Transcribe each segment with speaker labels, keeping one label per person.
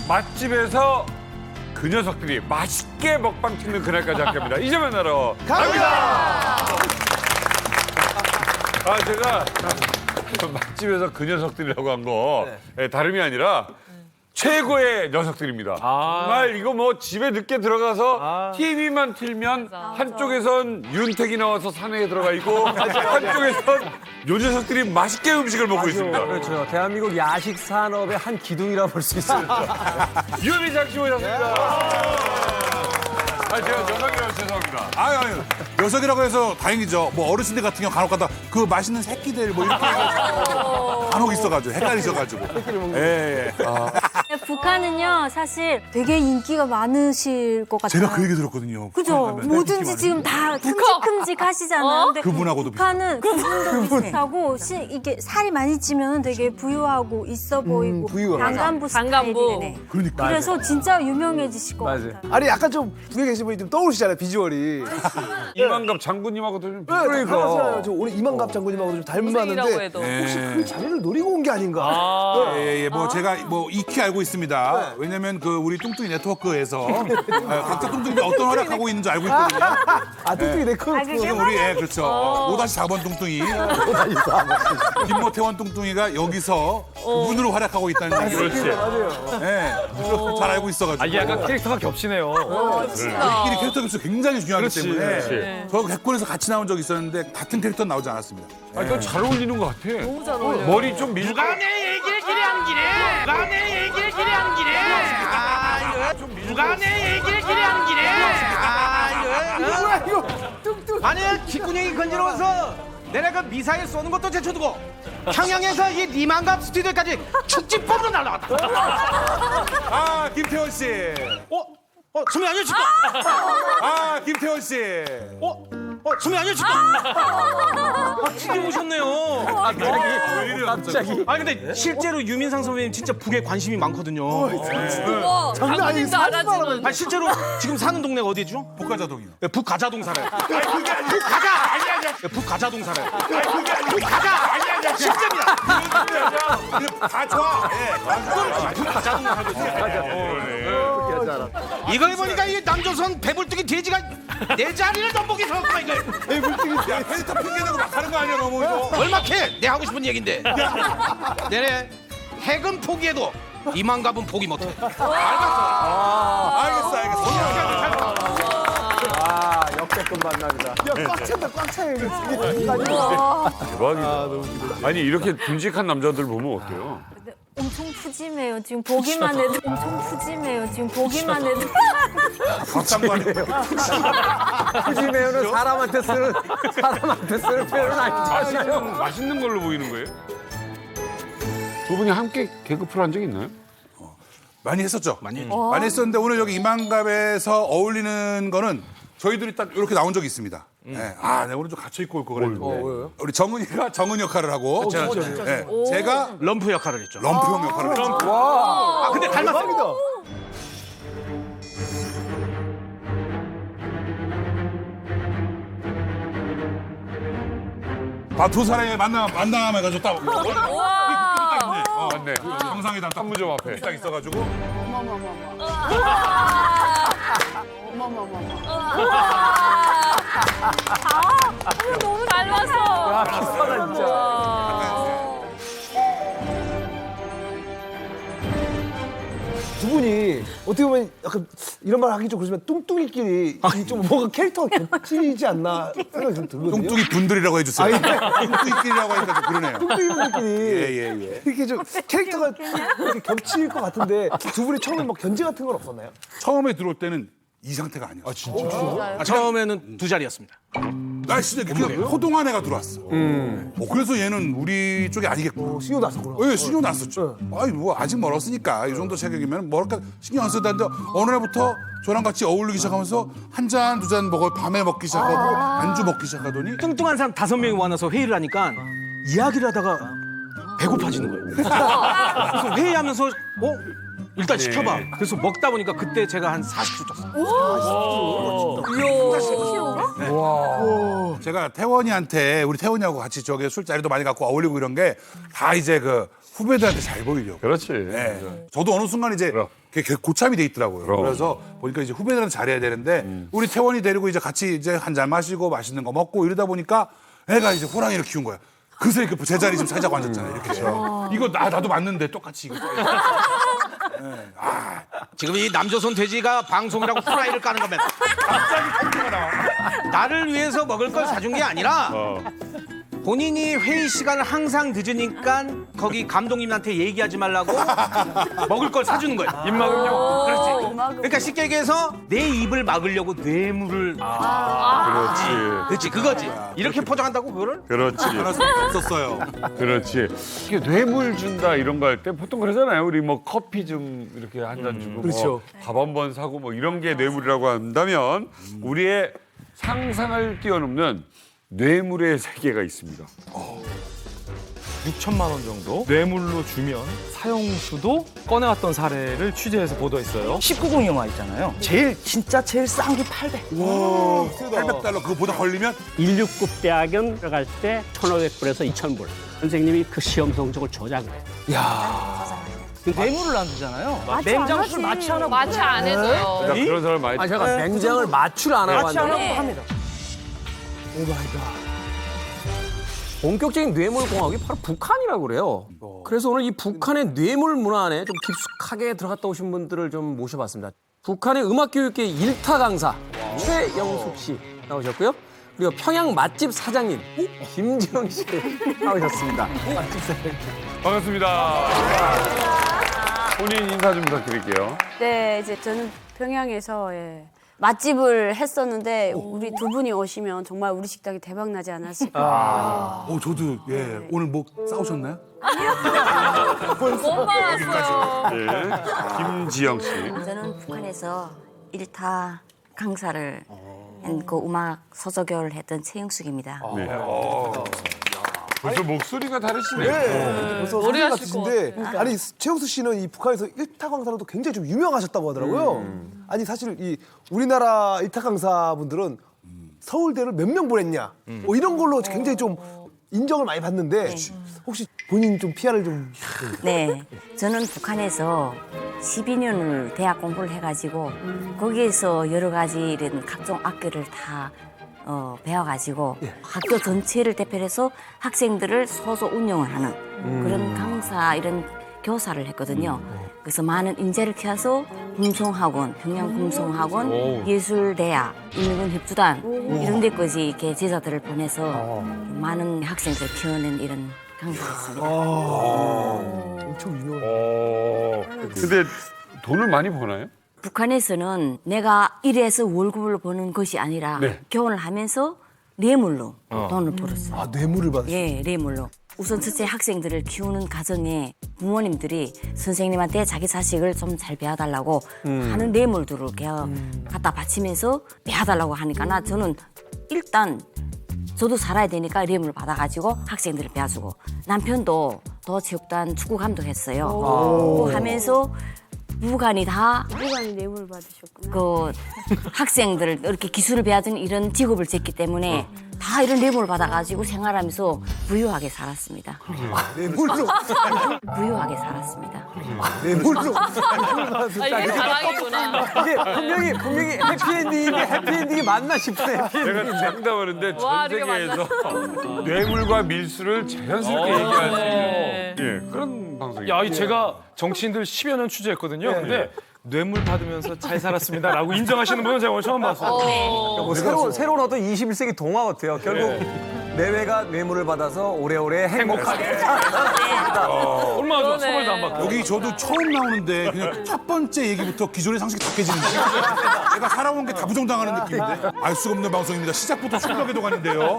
Speaker 1: 맛집에서 그 녀석들이 맛있게 먹방 찍는 그날까지 함께합니다. 이제 만나러 갑니다. 제가 맛집에서 그 녀석들이라고 한 거 다름이 아니라 최고의 녀석들입니다. 정말 이거 뭐 집에 늦게 들어가서 TV만 틀면 한쪽에선 윤택이 나와서 산에 들어가 있고 한쪽에선 요 녀석들이 맛있게 음식을 먹고 있습니다.
Speaker 2: 그렇죠. 대한민국 야식 산업의 한 기둥이라 볼 수 있습니다.
Speaker 1: 유미상 씨 모셨습니다. 제가 녀석이라서 죄송합니다.
Speaker 3: 아유, 녀석이라고 해서 다행이죠. 뭐 어르신들 같은 경우 간혹가다 그 맛있는 새끼들 뭐 이렇게 해가지고 간혹 있어가지고 헷갈리셔가지고. 예.
Speaker 4: 북한은요 사실 되게 인기가 많으실 것 같아요.
Speaker 3: 제가 그 얘기 들었거든요.
Speaker 4: 그죠?
Speaker 3: 북한 가면
Speaker 4: 뭐든지
Speaker 3: 인기
Speaker 4: 지금 다 큼직큼직 하시잖아요. 근데
Speaker 3: 그분하고도
Speaker 4: 북한은 그분도 비슷하고 이게 살이 많이 찌면 되게 부유하고 있어 보이고 단간부 스타일이네.
Speaker 3: 그러니까.
Speaker 4: 그래서 진짜 유명해지실 것
Speaker 2: 맞아요.
Speaker 4: 같아요.
Speaker 5: 아니 약간 좀 북에 계신 분이 좀 떠오르시잖아요 비주얼이.
Speaker 1: 이만갑 장군님하고도 좀
Speaker 5: 그러니까. 저 오늘 이만갑 장군님하고 좀 닮았는데
Speaker 6: 해도.
Speaker 5: 혹시 그 자리를 노리고 온 게 아닌가?
Speaker 3: 예, 뭐 제가 뭐 익히 알고 있습니다. 왜냐면 그 우리 뚱뚱이 네트워크에서 각자 뚱뚱이가 어떤 활약하고 있는지 알고 있거든요.
Speaker 5: 아 뚱뚱이 네컷.
Speaker 3: 지금 우리 그렇죠. 5-4번 뚱뚱이. 김모태원 뚱뚱이가 여기서 그분으로 활약하고 있다는 얘기를.
Speaker 1: 그렇지.
Speaker 3: 예, 잘 알고 있어가지고.
Speaker 2: 이게 약간 캐릭터가 겹치네요.
Speaker 3: 우리끼리 캐릭터 교수 굉장히 중요하기
Speaker 2: 그렇지,
Speaker 3: 때문에
Speaker 1: 그렇지.
Speaker 3: 저 객권에서 같이 나온 적이 있었는데 같은 캐릭터 는 나오지 않았습니다.
Speaker 1: 그건 잘 어울리는 것 같아.
Speaker 6: 너무 잘 어울려요.
Speaker 1: 머리 좀 밀고.
Speaker 7: 누가 내 얘기를 길에 안 기래? 누가 내 얘기를 길에 안 기래? 누가 내 얘기를 길에 안 기래?
Speaker 5: 뭐야 이거 뚱뚱.
Speaker 7: 아니 귓구녕이 건지러워서 내가 그 미사일 쏘는 것도 제쳐두고 평양에서 이 리만갑 스튜디오까지 축지법으로 날라왔다.
Speaker 3: 김태원 씨.
Speaker 7: 수미 아니었을까?
Speaker 3: 김태원 씨.
Speaker 7: 수미 아니었을까? 진짜 오셨네요.
Speaker 2: 갑자기.
Speaker 7: 아니 근데 실제로 유민상 선배님 진짜 북에 관심이 많거든요.
Speaker 6: 우와,
Speaker 5: 장난 아니지.
Speaker 6: 장군님도 알아주는.
Speaker 7: 아니 실제로 지금 사는 동네가 어디죠?
Speaker 3: 북가자동이요.
Speaker 7: 예, 북가자동 살아요. 북가자! 예, 북가자동 살아요. 북가자! 실제입니다.
Speaker 3: 다 좋아.
Speaker 7: 북가자동 살고 있어요. 이거 해보니까 이 남조선 배불뚝이 돼지가 내 자리를 넘보게 서었구만 이거.
Speaker 3: 야, 캐릭터 핑계대고 막 하는 거 아니야, 너무 이거.
Speaker 7: 얼마케? 내 하고 싶은 얘긴데. 내래 핵은 포기해도 이만갑은 포기 못해.
Speaker 3: 알겠어.
Speaker 2: 역대급 만남이다.
Speaker 5: 야꽉 찬다 꽉 차요 이거.
Speaker 1: 대박이다. 아니 이렇게 듬직한 남자들 보면 어때요?
Speaker 4: 엄청 푸짐해요. 지금 보기만 해도 엄청 푸짐해요. 지금 보기만 해도
Speaker 2: 푸짐해요는 사람한테 쓰는 표현은 아니죠.
Speaker 1: 맛있는 걸로 보이는 거예요? 두 분이 함께 개그 프로 한 적 있나요?
Speaker 3: 많이 했었죠. 많이 했었는데 오늘 여기 이만갑에서 어울리는 거는 저희들이 딱 이렇게 나온 적이 있습니다. 내가 오늘 좀 갇혀 입고 올 거 그랬는데 우리 정은이가 정은 역할을 하고 제가
Speaker 7: 럼프 역할을 했죠.
Speaker 3: 럼프형 역할을 했죠.
Speaker 7: 아 근데 닮았어요.
Speaker 3: 두 사람이 만남해가지고 딱
Speaker 1: 맞네.
Speaker 3: 정상회담 딱
Speaker 1: 무좀 앞에.
Speaker 3: 딱 있어가지고
Speaker 6: 너무 닮았어.
Speaker 2: 비슷하다 진짜.
Speaker 5: 두 분이 어떻게 보면 약간 이런 말 하기 좀 그렇지만 뚱뚱이끼리 좀 뭔가 캐릭터가 겹치지 않나 생각이 좀 들거든요.
Speaker 3: 뚱뚱이 분들이라고 해주세요. 뚱뚱이끼리라고 하니까 좀 그러네요.
Speaker 5: 뚱뚱이분들끼리
Speaker 3: 예.
Speaker 5: 이렇게 좀 캐릭터가 이렇게 겹칠 것 같은데 두 분이 처음에 막 견제 같은 건 없었나요?
Speaker 3: 처음에 들어올 때는 이 상태가 아니었어. 진짜?
Speaker 7: 처음에는 두 자리였습니다.
Speaker 3: 날씬해. 그냥 호동한 애가 들어왔어. 그래서 얘는 우리 쪽이 아니겠고.
Speaker 5: 신경 났었구나.
Speaker 3: 예, 신경 났었죠. 아이, 뭐, 아직 멀었으니까. 이 정도 체격이면 뭐랄까, 신경 안 쓰다는데, 어느 날부터 저랑 같이 어울리기 시작하면서 한 잔, 두 잔 먹어, 밤에 먹기 시작하고, 안주 먹기 시작하더니.
Speaker 7: 뚱뚱한 사람 5명이 모아서 회의를 하니까 이야기를 하다가 배고파지는 거예요. 그래서 회의하면서 일단 시켜봐. 그래서 먹다 보니까 그때 제가 한 40주 쪘어요.
Speaker 6: 이야.
Speaker 7: 네.
Speaker 3: 제가 태원이한테 우리 태원이하고 같이 저기 술자리도 많이 갖고 어울리고 이런 게 다 이제 그 후배들한테 잘 보이려고.
Speaker 1: 그렇지.
Speaker 3: 네. 저도 어느 순간 이제
Speaker 1: 그럼.
Speaker 3: 그게 고참이 돼 있더라고요.
Speaker 1: 그럼.
Speaker 3: 그래서 보니까 이제 후배들한테 잘해야 되는데 우리 태원이 데리고 이제 같이 이제 한 잔 마시고 맛있는 거 먹고 이러다 보니까 애가 이제 호랑이를 키운 거야. 그새 그 제자리 좀 살짝 앉았잖아요. 이렇게. 이거 나도 맞는데 똑같이 이거.
Speaker 7: 지금 이 남조선 돼지가 방송이라고 후라이를 까는 거면 갑자기 컴퓨터가 나와. 나를 위해서 먹을 걸 사준 게 아니라 본인이 회의 시간을 항상 늦으니까 거기 감독님한테 얘기하지 말라고 먹을 걸 사주는 거예요. 입 막으려고. 그렇지. 그러니까 쉽게 얘기해서 내 입을 막으려고 뇌물을.
Speaker 1: 그렇지.
Speaker 7: 그렇지, 그거지. 이렇게 포장한다고 그거를?
Speaker 1: 그렇지.
Speaker 3: 하나 없었어요.
Speaker 1: 그렇지. 이게 뇌물 준다 이런 거 할 때 보통 그러잖아요. 우리 뭐 커피 좀 이렇게 한 잔 주고
Speaker 5: 그렇죠.
Speaker 1: 밥 한 번 사고 뭐 이런 게 뇌물이라고 한다면 우리의 상상을 뛰어넘는 뇌물의 세계가 있습니다.
Speaker 8: 6천만 원 정도 뇌물로 주면 사형수도 꺼내왔던 사례를 취재해서 보도했어요.
Speaker 9: 19금 영화 있잖아요. 제일 싼 게 800.
Speaker 3: 800달러 그거보다 걸리면
Speaker 10: 169 대학원 들어갈 때 1,500불에서 2,000불. 선생님이 그 시험 성적을 조작을 해요.
Speaker 9: 뇌물을 안 주잖아요.
Speaker 4: 냉장고를
Speaker 6: 마취 안 해줘요.
Speaker 1: 그러니까 그런 사람 많이.
Speaker 2: 제가 맹장을 마취를 안 하고
Speaker 9: 마취 안
Speaker 2: 왔는데
Speaker 9: 하고 합니다.
Speaker 2: 본격적인 뇌물 공학이 바로 북한이라고 그래요. 그래서 오늘 이 북한의 뇌물 문화 안에 좀 깊숙하게 들어갔다 오신 분들을 좀 모셔봤습니다. 북한의 음악교육계 1타 강사 최영숙 씨 나오셨고요. 그리고 평양 맛집 사장님 김지영 씨 나오셨습니다. 맛집 사장님.
Speaker 1: 반갑습니다. 본인 인사 좀 부탁드릴게요.
Speaker 4: 네, 이제 저는 평양에서 맛집을 했었는데 우리 두 분이 오시면 정말 우리 식당이 대박 나지 않았을까.
Speaker 3: 저도 오늘 뭐 싸우셨나요?
Speaker 6: 못 받았어요.
Speaker 1: 네. 김지영 씨.
Speaker 11: 저는 북한에서 1타 강사를 한 그 음악 서조교를 했던 최영숙입니다.
Speaker 1: 네. 벌써 목소리가 다르시네요.
Speaker 5: 벌써
Speaker 6: 머리
Speaker 5: 소리가
Speaker 6: 하실 것
Speaker 5: 같으신데 아니 최영수 씨는 이 북한에서 1타 강사로도 굉장히 좀 유명하셨다고 하더라고요. 아니 사실 이 우리나라 1타 강사분들은 서울대를 몇 명 보냈냐 뭐 이런 걸로 굉장히 좀 인정을 많이 받는데 혹시 본인 좀 PR을 좀
Speaker 11: 네, 저는 북한에서 12년을 대학 공부를 해가지고 거기에서 여러 가지 이런 각종 악기를 다 배워가지고 학교 전체를 대표해서 학생들을 소소 운영을 하는 그런 강사 이런 교사를 했거든요. 그래서 많은 인재를 키워서 금송학원, 평양 금송학원, 예술대학, 인민협주단 이런 데까지 이렇게 제자들을 보내서 많은 학생들을 키워낸 이런 강사였습니다.
Speaker 5: 엄청 유명한.
Speaker 1: 근데 돈을 많이 버나요?
Speaker 11: 북한에서는 내가 일해서 월급을 버는 것이 아니라
Speaker 1: 네.
Speaker 11: 교원을 하면서 뇌물로 돈을 벌었어요.
Speaker 5: 아 뇌물을 받으셨어요.
Speaker 11: 예, 뇌물로. 우선 첫째 학생들을 키우는 과정에 부모님들이 선생님한테 자기 자식을 좀 잘 배워달라고 하는 뇌물들을 이렇게 갖다 바치면서 배워달라고 하니까 저는 일단 저도 살아야 되니까 뇌물 받아가지고 학생들을 배워주고 남편도 도체육단 축구 감독했어요. 하면서 부부간이 다
Speaker 4: 부부간이 뇌물 받으셨구나.
Speaker 11: 그 학생들을 이렇게 기술을 배워주는 이런 직업을 졌기 때문에 다 이런 뇌물을 받아가지고 생활하면서 부유하게 살았습니다.
Speaker 5: 뇌물로
Speaker 11: 부유하게 살았습니다.
Speaker 5: 뇌물로
Speaker 6: 이게 자랑이구나.
Speaker 2: 이게 분명히 해피엔딩이 맞나 싶어요.
Speaker 1: 제가 장담하는데
Speaker 6: 와,
Speaker 1: 전
Speaker 6: 이게
Speaker 1: 세계에서 뇌물과 밀수를 자연스럽게 얘기할 수 있는 그런 방송이에요.
Speaker 8: 야, 이 제가 정치인들 10여 년 취재했거든요. 근데 뇌물 받으면서 잘 살았습니다.라고 인정하시는 분은 제가 오늘 처음 봤어요.
Speaker 2: 뭐 새로운 어떤 21세기 동화 같아요. 결국 내외가 뇌물을 받아서 오래오래 행복하게.
Speaker 8: 얼마나 좋아, 선물도 안 받고.
Speaker 3: 여기 저도 처음 나오는데 그냥 첫 번째 얘기부터 기존의 상식이 다 깨지는데 내가 살아온 게 다 부정당하는 느낌인데 알 수가 없는 방송입니다. 시작부터 충격의 도가니인데요.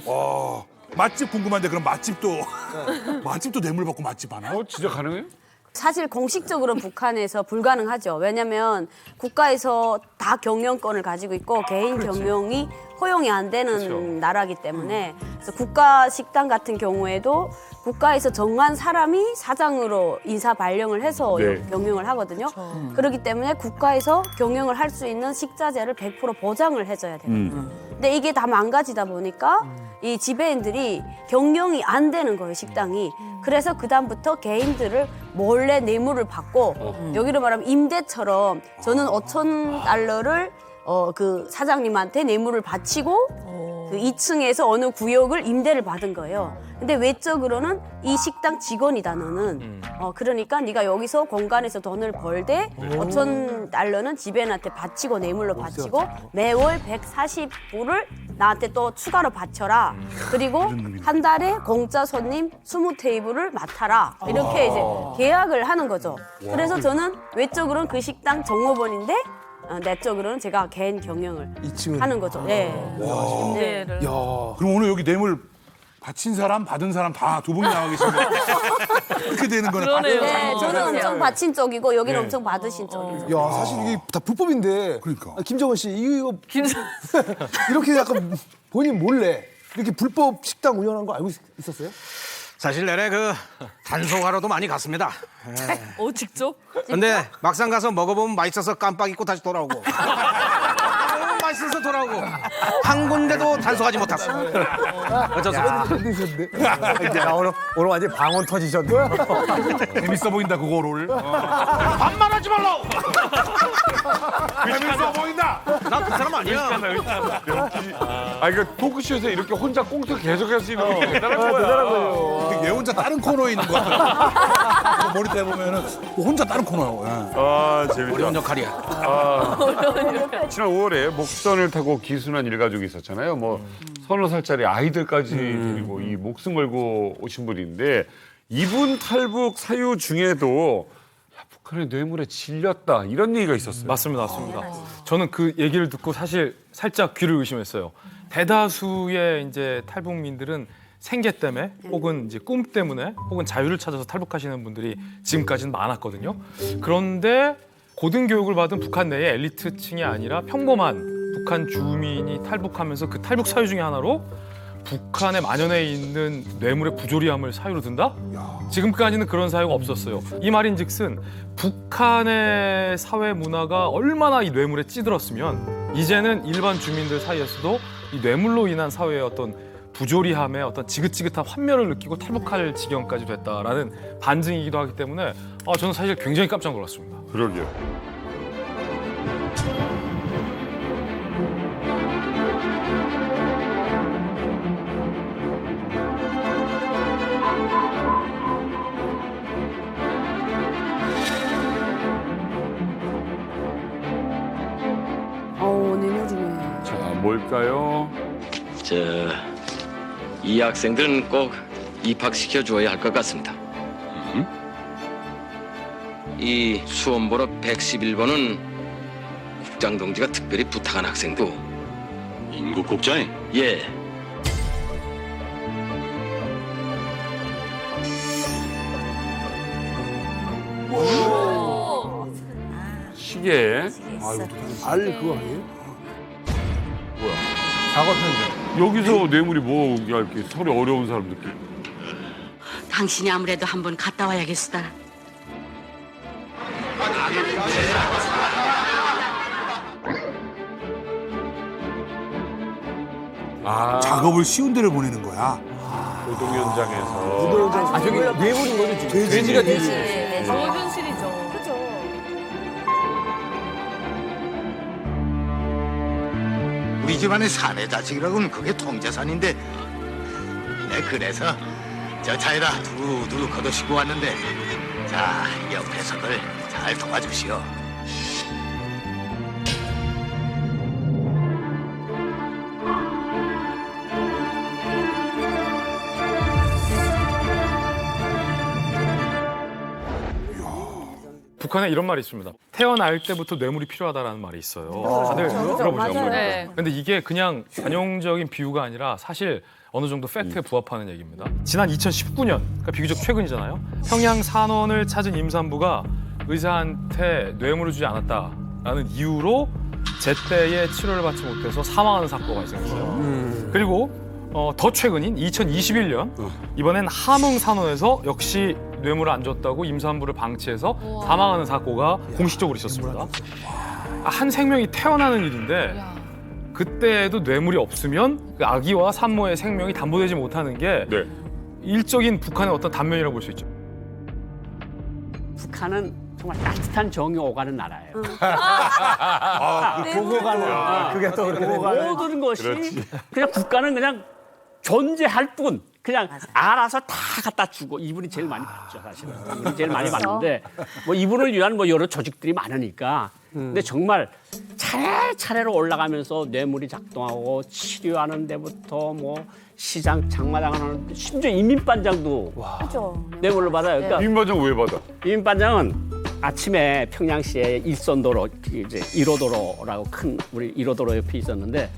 Speaker 3: 와 맛집 궁금한데 그럼 맛집도 뇌물 받고 맛집 하나?
Speaker 1: 진짜 가능해요?
Speaker 4: 사실 공식적으로는 북한에서 불가능하죠. 왜냐하면 국가에서 다 경영권을 가지고 있고 개인 경영이 허용이 안 되는 나라이기 때문에 그래서 국가 식당 같은 경우에도 국가에서 정한 사람이 사장으로 인사 발령을 해서
Speaker 1: 네.
Speaker 4: 경영을 하거든요. 그렇기 때문에 국가에서 경영을 할 수 있는 식자재를 100% 보장을 해줘야 돼요. 근데 이게 다 망가지다 보니까 이 지배인들이 경영이 안 되는 거예요, 식당이. 그래서 그다음부터 개인들을 몰래 뇌물을 받고 여기로 말하면 임대처럼 저는 5,000달러를 그 사장님한테 뇌물을 바치고 그 2층에서 어느 구역을 임대를 받은 거예요. 근데 외적으로는 이 식당 직원이다 너는. 그러니까 네가 여기서 공간에서 돈을 벌되 5,000달러는 지배인한테 바치고 뇌물로 바치고 매월 140불을 나한테 또 추가로 바쳐라. 그리고 한 달에 공짜 손님 20테이블을 맡아라. 이렇게 이제 계약을 하는 거죠. 그래서 저는 외적으로는 그 식당 종업원인데 내적으로는 제가 개인 경영을 하는 거죠. 네.
Speaker 6: 임대를.
Speaker 3: 그럼 오늘 여기 뇌물 바친 사람, 받은 사람 다 두 분이 나와 계시면 그렇게 되는 거네.
Speaker 6: 그러네요.
Speaker 4: 네, 저는 엄청 바친 쪽이고 여기는 엄청 받으신 쪽이죠.
Speaker 5: 야, 사실 이게 다 불법인데.
Speaker 3: 그러니까.
Speaker 5: 김정은 씨, 이거 이렇게 약간 본인 몰래 이렇게 불법 식당 운영하는 거 알고 있었어요?
Speaker 7: 사실 내래 그 단속하러도 많이 갔습니다.
Speaker 6: 직접?
Speaker 7: 근데 막상 가서 먹어보면 맛있어서 깜빡 잊고 다시 돌아오고 너무 맛있어서 돌아오고 한 군데도 단속하지 못했어. 어쩔 수 없어.
Speaker 2: 이제 오늘 완전 방언 터지셨네.
Speaker 3: 재밌어 보인다 그거를.
Speaker 7: 반말하지 말라.
Speaker 3: 재밌어 보인다.
Speaker 7: 나 그 사람 아니야.
Speaker 1: 이거 토크쇼에서 이렇게 혼자 꽁트 계속할 수 있는 게 대단한 거야.
Speaker 3: 얘 혼자 다른 코너에 있는 거 같아. 머리 대보면은 혼자 다른 코너야.
Speaker 1: 아, 재밌다.
Speaker 7: 어려운 역할이야.
Speaker 1: 지난 5월에 목선을 타고 기순한 일가족이 있었잖아요. 뭐 서너 살짜리 아이들까지 데리고 이 목숨 걸고 오신 분인데 이분 탈북 사유 중에도 야, 북한의 뇌물에 질렸다 이런 얘기가 있었어요.
Speaker 8: 맞습니다. 저는 그 얘기를 듣고 사실 살짝 귀를 의심했어요. 대다수의 이제 탈북민들은 생계 때문에 혹은 이제 꿈 때문에 혹은 자유를 찾아서 탈북하시는 분들이 지금까지는 많았거든요. 그런데 고등교육을 받은 북한 내의 엘리트층이 아니라 평범한 북한 주민이 탈북하면서 그 탈북 사유 중에 하나로 북한에 만연해 있는 뇌물의 부조리함을 사유로 든다? 지금까지는 그런 사유가 없었어요. 이 말인즉슨 북한의 사회 문화가 얼마나 이 뇌물에 찌들었으면 이제는 일반 주민들 사이에서도 이 뇌물로 인한 사회의 어떤 부조리함에 어떤 지긋지긋한 환멸을 느끼고 탈북할 지경까지 됐다라는 반증이기도 하기 때문에 저는 사실 굉장히 깜짝 놀랐습니다.
Speaker 1: 그러게요.
Speaker 4: 뇌물이네.
Speaker 1: 자, 뭘까요?
Speaker 12: 이 학생들은 꼭 입학시켜 줘야 할 것 같습니다. 이 수험번호 111번은 국장 동지가 특별히 부탁한 학생도
Speaker 13: 인국 국장이?
Speaker 12: 예.
Speaker 1: 시계.
Speaker 5: 알 그거 아니에요?
Speaker 1: 사과 편지. 여기서 뇌물이 뭐야 이렇게 서로 어려운 사람들끼리.
Speaker 11: 당신이 아무래도 한번 갔다 와야겠다.
Speaker 3: 작업을 쉬운 데를 보내는 거야.
Speaker 1: 노동 현장에서.
Speaker 2: 저기 뇌물인 거죠 지금. 돼지가 돼지.
Speaker 6: 좋은 현실이죠.
Speaker 13: 우리 집안의 사내 자식이라고는 그게 통재산인데 그래서 저 차에다 두루두루 걷어싣고 왔는데 자 옆에서들 잘 도와주시오.
Speaker 8: 북한에 이런 말이 있습니다. 태어날 때부터 뇌물이 필요하다라는 말이 있어요. 다들 들어보셨죠?
Speaker 6: 네.
Speaker 8: 근데 이게 그냥 관용적인 비유가 아니라 사실 어느 정도 팩트에 부합하는 얘기입니다. 지난 2019년, 그러니까 비교적 최근이잖아요. 평양 산원을 찾은 임산부가 의사한테 뇌물을 주지 않았다라는 이유로 제때에 치료를 받지 못해서 사망하는 사고가 발생했어요. 그리고 더 최근인 2021년 이번엔 함흥 산원에서 역시 뇌물을 안 줬다고 임산부를 방치해서 사망하는 사고가 공식적으로 있었습니다. 한 생명이 태어나는 일인데 그때에도 뇌물이 없으면 그 아기와 산모의 생명이 담보되지 못하는 게
Speaker 1: 네.
Speaker 8: 일적인 북한의 어떤 단면이라고 볼 수 있죠.
Speaker 10: 북한은 정말 따뜻한 정이 오가는 나라예요.
Speaker 5: 보고 가는. 그게 또 그렇게
Speaker 10: 모든 것이 그냥 국가는 그냥 존재할 뿐. 그냥 알아서 다 갖다 주고 이분이 제일 많이 받죠 사실은. 이분이 제일 많이 받는데 뭐 이분을 위한 뭐 여러 조직들이 많으니까. 근데 정말 차례차례로 올라가면서 뇌물이 작동하고 치료하는 데부터 뭐 시장 장마당하는 심지어 이민반장도 뇌물을 받아요. 그러니까
Speaker 1: 임반장 왜 받아?
Speaker 10: 이민반장은 아침에 평양시에 일선도로 이제 1호도로라고 큰 우리 1호도로 옆에 있었는데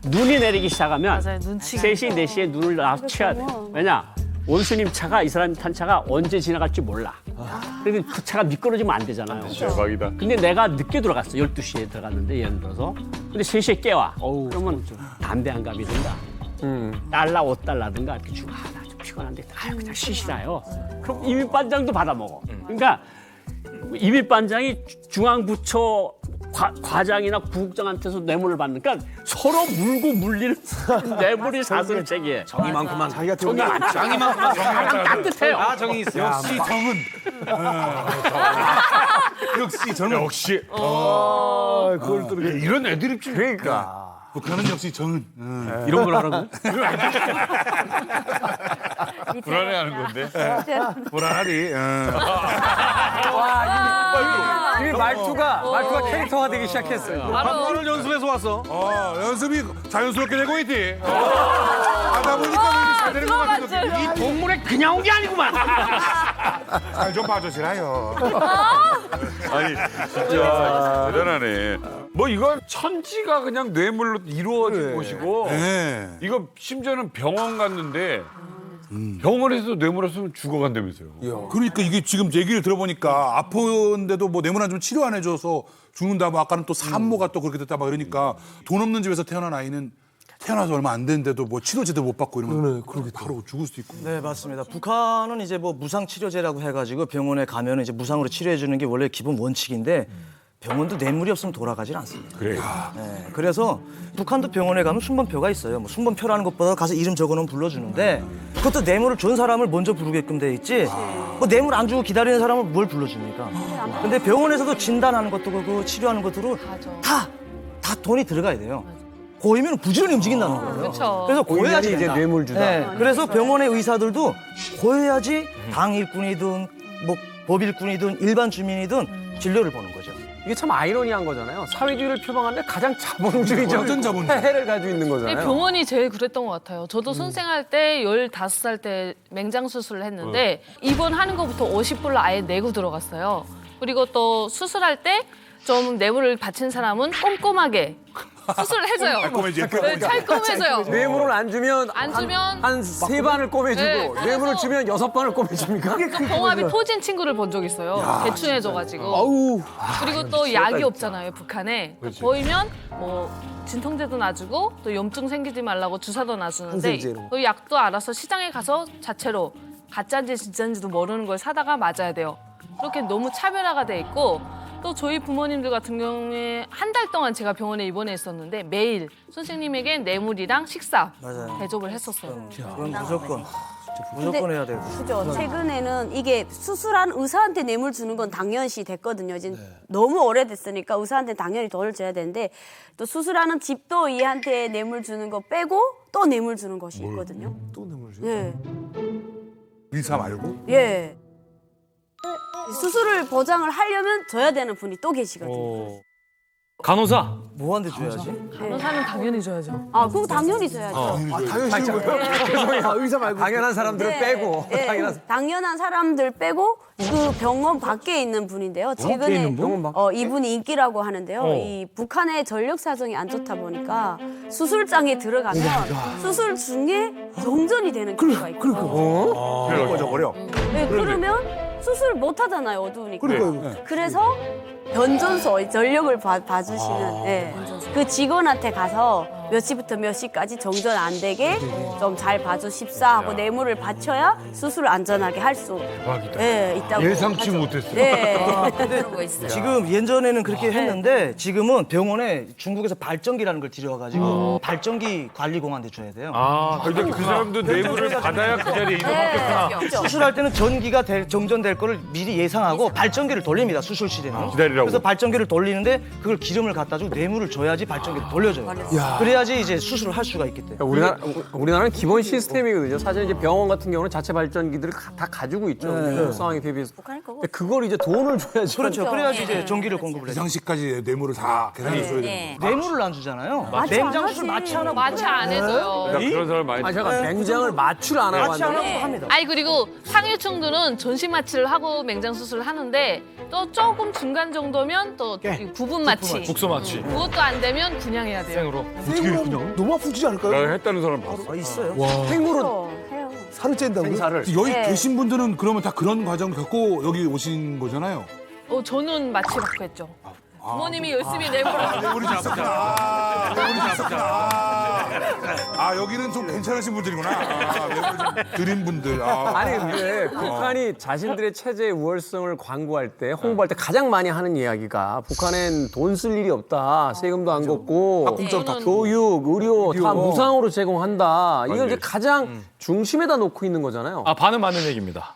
Speaker 10: 눈이 내리기 시작하면
Speaker 6: 맞아요. 눈치
Speaker 10: 3시, 4시에 눈을 납치해야 돼. 왜냐? 원수님 차가 이 사람 탄 차가 언제 지나갈지 몰라. 그리고 그 차가 미끄러지면 안 되잖아요.
Speaker 1: 대박이다.
Speaker 10: 근데 내가 늦게 들어갔어. 12시에 들어갔는데 예를 들어서. 근데 3시에 깨와. 그러면 담배 한 갑이든가 달러 5달러든가 이렇게 주고 나 좀 피곤한데 아유 그냥 쉬시라요. 그럼 이민반장도 받아먹어. 그러니까 이민반장이 중앙부처 과장이나 부국장한테서 뇌물을 받으니까 서로 물고 물리는 뇌물이 사슬책이에요.
Speaker 5: 정이만큼만 자기가
Speaker 10: 정이 많죠.
Speaker 7: 장이만큼만
Speaker 10: 사람 따뜻해요.
Speaker 7: 아 정이 있어.
Speaker 3: 역시 정은. 역시 정은.
Speaker 1: 역시
Speaker 5: 그걸 또 이렇게.
Speaker 1: 이런 애드립 좀
Speaker 5: 그러니까.
Speaker 3: 북한은 역시 정은.
Speaker 10: 이런 걸 하라고?
Speaker 1: 불안해하는 건데.
Speaker 3: 불안하리.
Speaker 2: 이 말투가 캐릭터화되기 시작했어요.
Speaker 7: 밥을 연습해서 왔어.
Speaker 3: 연습이 자연스럽게 되고 있지. 하다 보니까 왠지 잘 되는 것 같은
Speaker 10: 이 동물에 그냥 온 게 아니구만.
Speaker 3: 잘좀 봐주시라요.
Speaker 1: 아니 진짜 대단하네. 뭐 이건 천지가 그냥 뇌물로 이루어진 곳이고
Speaker 3: 네.
Speaker 1: 이거 심지어는 병원 갔는데 병원에서 뇌물 없으면 죽어간다면서요.
Speaker 3: 그러니까 이게 지금 얘기를 들어보니까 아픈데도 뭐 뇌물 안 주면 치료 안 해줘서 죽는다. 뭐 아까는 또 산모가 또 그렇게 됐다 막 이러니까 돈 없는 집에서 태어난 아이는 태어나서 얼마 안 됐는데도 뭐 치료 제대로 못 받고 이러면 바로 죽을 수도 있고.
Speaker 9: 네, 맞습니다. 북한은 이제 뭐 무상 치료제라고 해가지고 병원에 가면 이제 무상으로 치료해 주는 게 원래 기본 원칙인데 병원도 뇌물이 없으면 돌아가질 않습니다.
Speaker 1: 그래.
Speaker 9: 네, 그래서 북한도 병원에 가면 순번표가 있어요. 뭐 순번표라는 것보다 가서 이름 적어놓으면 불러주는데 그것도 뇌물을 준 사람을 먼저 부르게끔 돼 있지. 뭐 뇌물 안 주고 기다리는 사람을 뭘 불러줍니까? 근데 병원에서도 진단하는 것도 그렇고 치료하는 것들은 다 돈이 들어가야 돼요. 고이면 부지런히 움직인다는 거예요.
Speaker 6: 그렇죠.
Speaker 9: 그래서 고해야지
Speaker 5: 이제
Speaker 9: 된다.
Speaker 5: 뇌물 주다.
Speaker 9: 네, 그래서 병원의 의사들도 고해야지 당 일꾼이든 뭐 법일꾼이든 일반 주민이든 진료를 보는 거죠.
Speaker 2: 이게 참 아이러니한 거잖아요. 사회주의를 표방하는데 가장 자본주의적
Speaker 3: 완전 자본주의.
Speaker 2: 해를 가지고 있는
Speaker 6: 근데
Speaker 2: 거잖아요.
Speaker 6: 병원이 제일 그랬던 것 같아요. 저도 선생할 때 15살 때 맹장 수술을 했는데 입원하는 것부터 50불로 아예 내고 들어갔어요. 그리고 또 수술할 때 좀 뇌물을 바친 사람은 꼼꼼하게 수술을 해줘요. 네, 찰끔해져요.
Speaker 2: 뇌물을 안 주면
Speaker 6: 안 주면
Speaker 2: 한 3반을 꼬매주고
Speaker 6: 네, 그래서-
Speaker 2: 뇌물을 주면 6반을 꼬매줍니까?
Speaker 6: 그 병합이 토진 친구를 본 적 있어요. 대충해져가지고. 그리고 또 약이 없잖아요, 북한에. 보이면 뭐 진통제도 놔주고 또 염증 생기지 말라고 주사도 놔주는데
Speaker 5: 항생제 이런 거.
Speaker 6: 그 약도 알아서 시장에 가서 자체로 가짜인지 진짜인지도 모르는 걸 사다가 맞아야 돼요. 그렇게 너무 차별화가 돼 있고 또 저희 부모님들 같은 경우에 한 달 동안 제가 병원에 입원해 있었는데 매일 선생님에게 뇌물이랑 식사
Speaker 9: 맞아요.
Speaker 6: 대접을 했었어요.
Speaker 9: 그건 무조건 해야 돼요.
Speaker 4: 그죠. 최근에는 이게 수술한 의사한테 뇌물 주는 건 당연시 됐거든요. 이제 너무 오래됐으니까 의사한테 당연히 돈을 줘야 되는데 또 수술하는 집도이한테 뇌물 주는 거 빼고 또 뇌물 주는 것이 있거든요.
Speaker 5: 또 뇌물 주.
Speaker 4: 예.
Speaker 3: 의사 말고?
Speaker 4: 예. 수술을 보장을 하려면 줘야 되는 분이 또 계시거든요.
Speaker 8: 간호사.
Speaker 9: 뭐한테 줘야지?
Speaker 6: 간호사는 당연히 줘야죠.
Speaker 4: 아, 그거 당연히 줘야죠.
Speaker 5: 당연히 싫은 거예요? 죄송해요. 의사 말고.
Speaker 2: 당연한 사람들을
Speaker 4: 네,
Speaker 2: 빼고
Speaker 4: 예, 당연한 사람들 빼고 그 병원 밖에 있는 분인데요. 최근에 이분이 인기라고 하는데요. 이 북한의 전력 사정이 안 좋다 보니까 수술장에 들어가면 수술 중에 정전이 되는 경우가 있고.
Speaker 14: 꺼져버려.
Speaker 4: 네, 그러면 수술 못 하잖아요, 어두우니까.
Speaker 5: 그러니까요.
Speaker 4: 그래서 변전소 전력을 봐주시는 그 직원한테 가서 몇 시부터 몇 시까지 정전 안 되게 좀 잘 봐주십사 하고 뇌물을 바쳐야 수술을 안전하게 할 수 있다고.
Speaker 1: 예상치
Speaker 4: 하죠.
Speaker 1: 못했어요.
Speaker 4: 네.
Speaker 11: 그런 거 있어요.
Speaker 9: 지금 예전에는 그렇게 했는데 지금은 병원에 중국에서 발전기라는 걸 들여와가지고 발전기 관리공한테 줘야 돼요.
Speaker 1: 근데 그 사람도 뇌물을 받아야 그 자리에 이동하겠구나.
Speaker 9: 수술할 때는 전기가 정전될 거를 미리 예상하고 발전기를 돌립니다. 수술실에는.
Speaker 1: 기다리라고.
Speaker 9: 그래서 발전기를 돌리는데 그걸 기름을 갖다 주고 뇌물을 줘야지 발전기를 돌려줘요. 그래야지 이제 수술을 할 수가 있기 때문에.
Speaker 2: 우리나라는 기본 시스템이거든요. 사실 이제 병원 같은 경우는 자체 발전기들을 다 가지고 있죠. 상황에 대비해서. 근데 그걸 이제 돈을 줘야지.
Speaker 9: 그렇죠. 그래야지 이제 전기를 공급을 해요.
Speaker 3: 이상시까지 뇌물을 다 계산해 줘야 돼요.
Speaker 9: 뇌물을 안 주잖아요.
Speaker 4: 마취 안
Speaker 9: 냉장
Speaker 4: 하지.
Speaker 9: 수술 마취 안 하고.
Speaker 6: 마취 안 해줘요.
Speaker 1: 그런 사람 많이.
Speaker 2: 제가 냉장을 마취를 안 하고
Speaker 9: 마취 안
Speaker 2: 왔는데
Speaker 9: 하고 합니다.
Speaker 6: 아니 그리고 상해충들은 전신 마취를 하고 맹장 수술을 하는데 또 조금 중간 정도면 또 부분 마취.
Speaker 8: 국소 마취.
Speaker 6: 그것도 안 되면 분양해야 돼요.
Speaker 8: 생으로.
Speaker 5: 생으로 너무 아프지 않을까요?
Speaker 1: 나 했다는 사람 봤어.
Speaker 9: 있어요.
Speaker 2: 생물은
Speaker 4: 해요.
Speaker 5: 살을 찐다고요?
Speaker 2: 생사를.
Speaker 3: 여기 계신 분들은 그러면 다 그런 과정을 겪고 여기 오신 거잖아요.
Speaker 6: 저는 마취 받고 했죠. 부모님이 열심히 뇌물을
Speaker 3: 뇌물이 있었구나. 뇌물이 있었구나. 여기는 좀 괜찮으신 분들이구나. 뇌물 좀 드린 분들.
Speaker 2: 아니 근데 북한이 자신들의 체제의 우월성을 광고할 때 홍보할 때 가장 많이 하는 이야기가 북한엔 돈 쓸 일이 없다. 세금도 안 걷고
Speaker 3: 학군적 다
Speaker 2: 교육, 의료 다 무상으로 제공한다. 이걸 이제 가장 중심에다 놓고 있는 거잖아요.
Speaker 8: 반은 맞는 얘기입니다.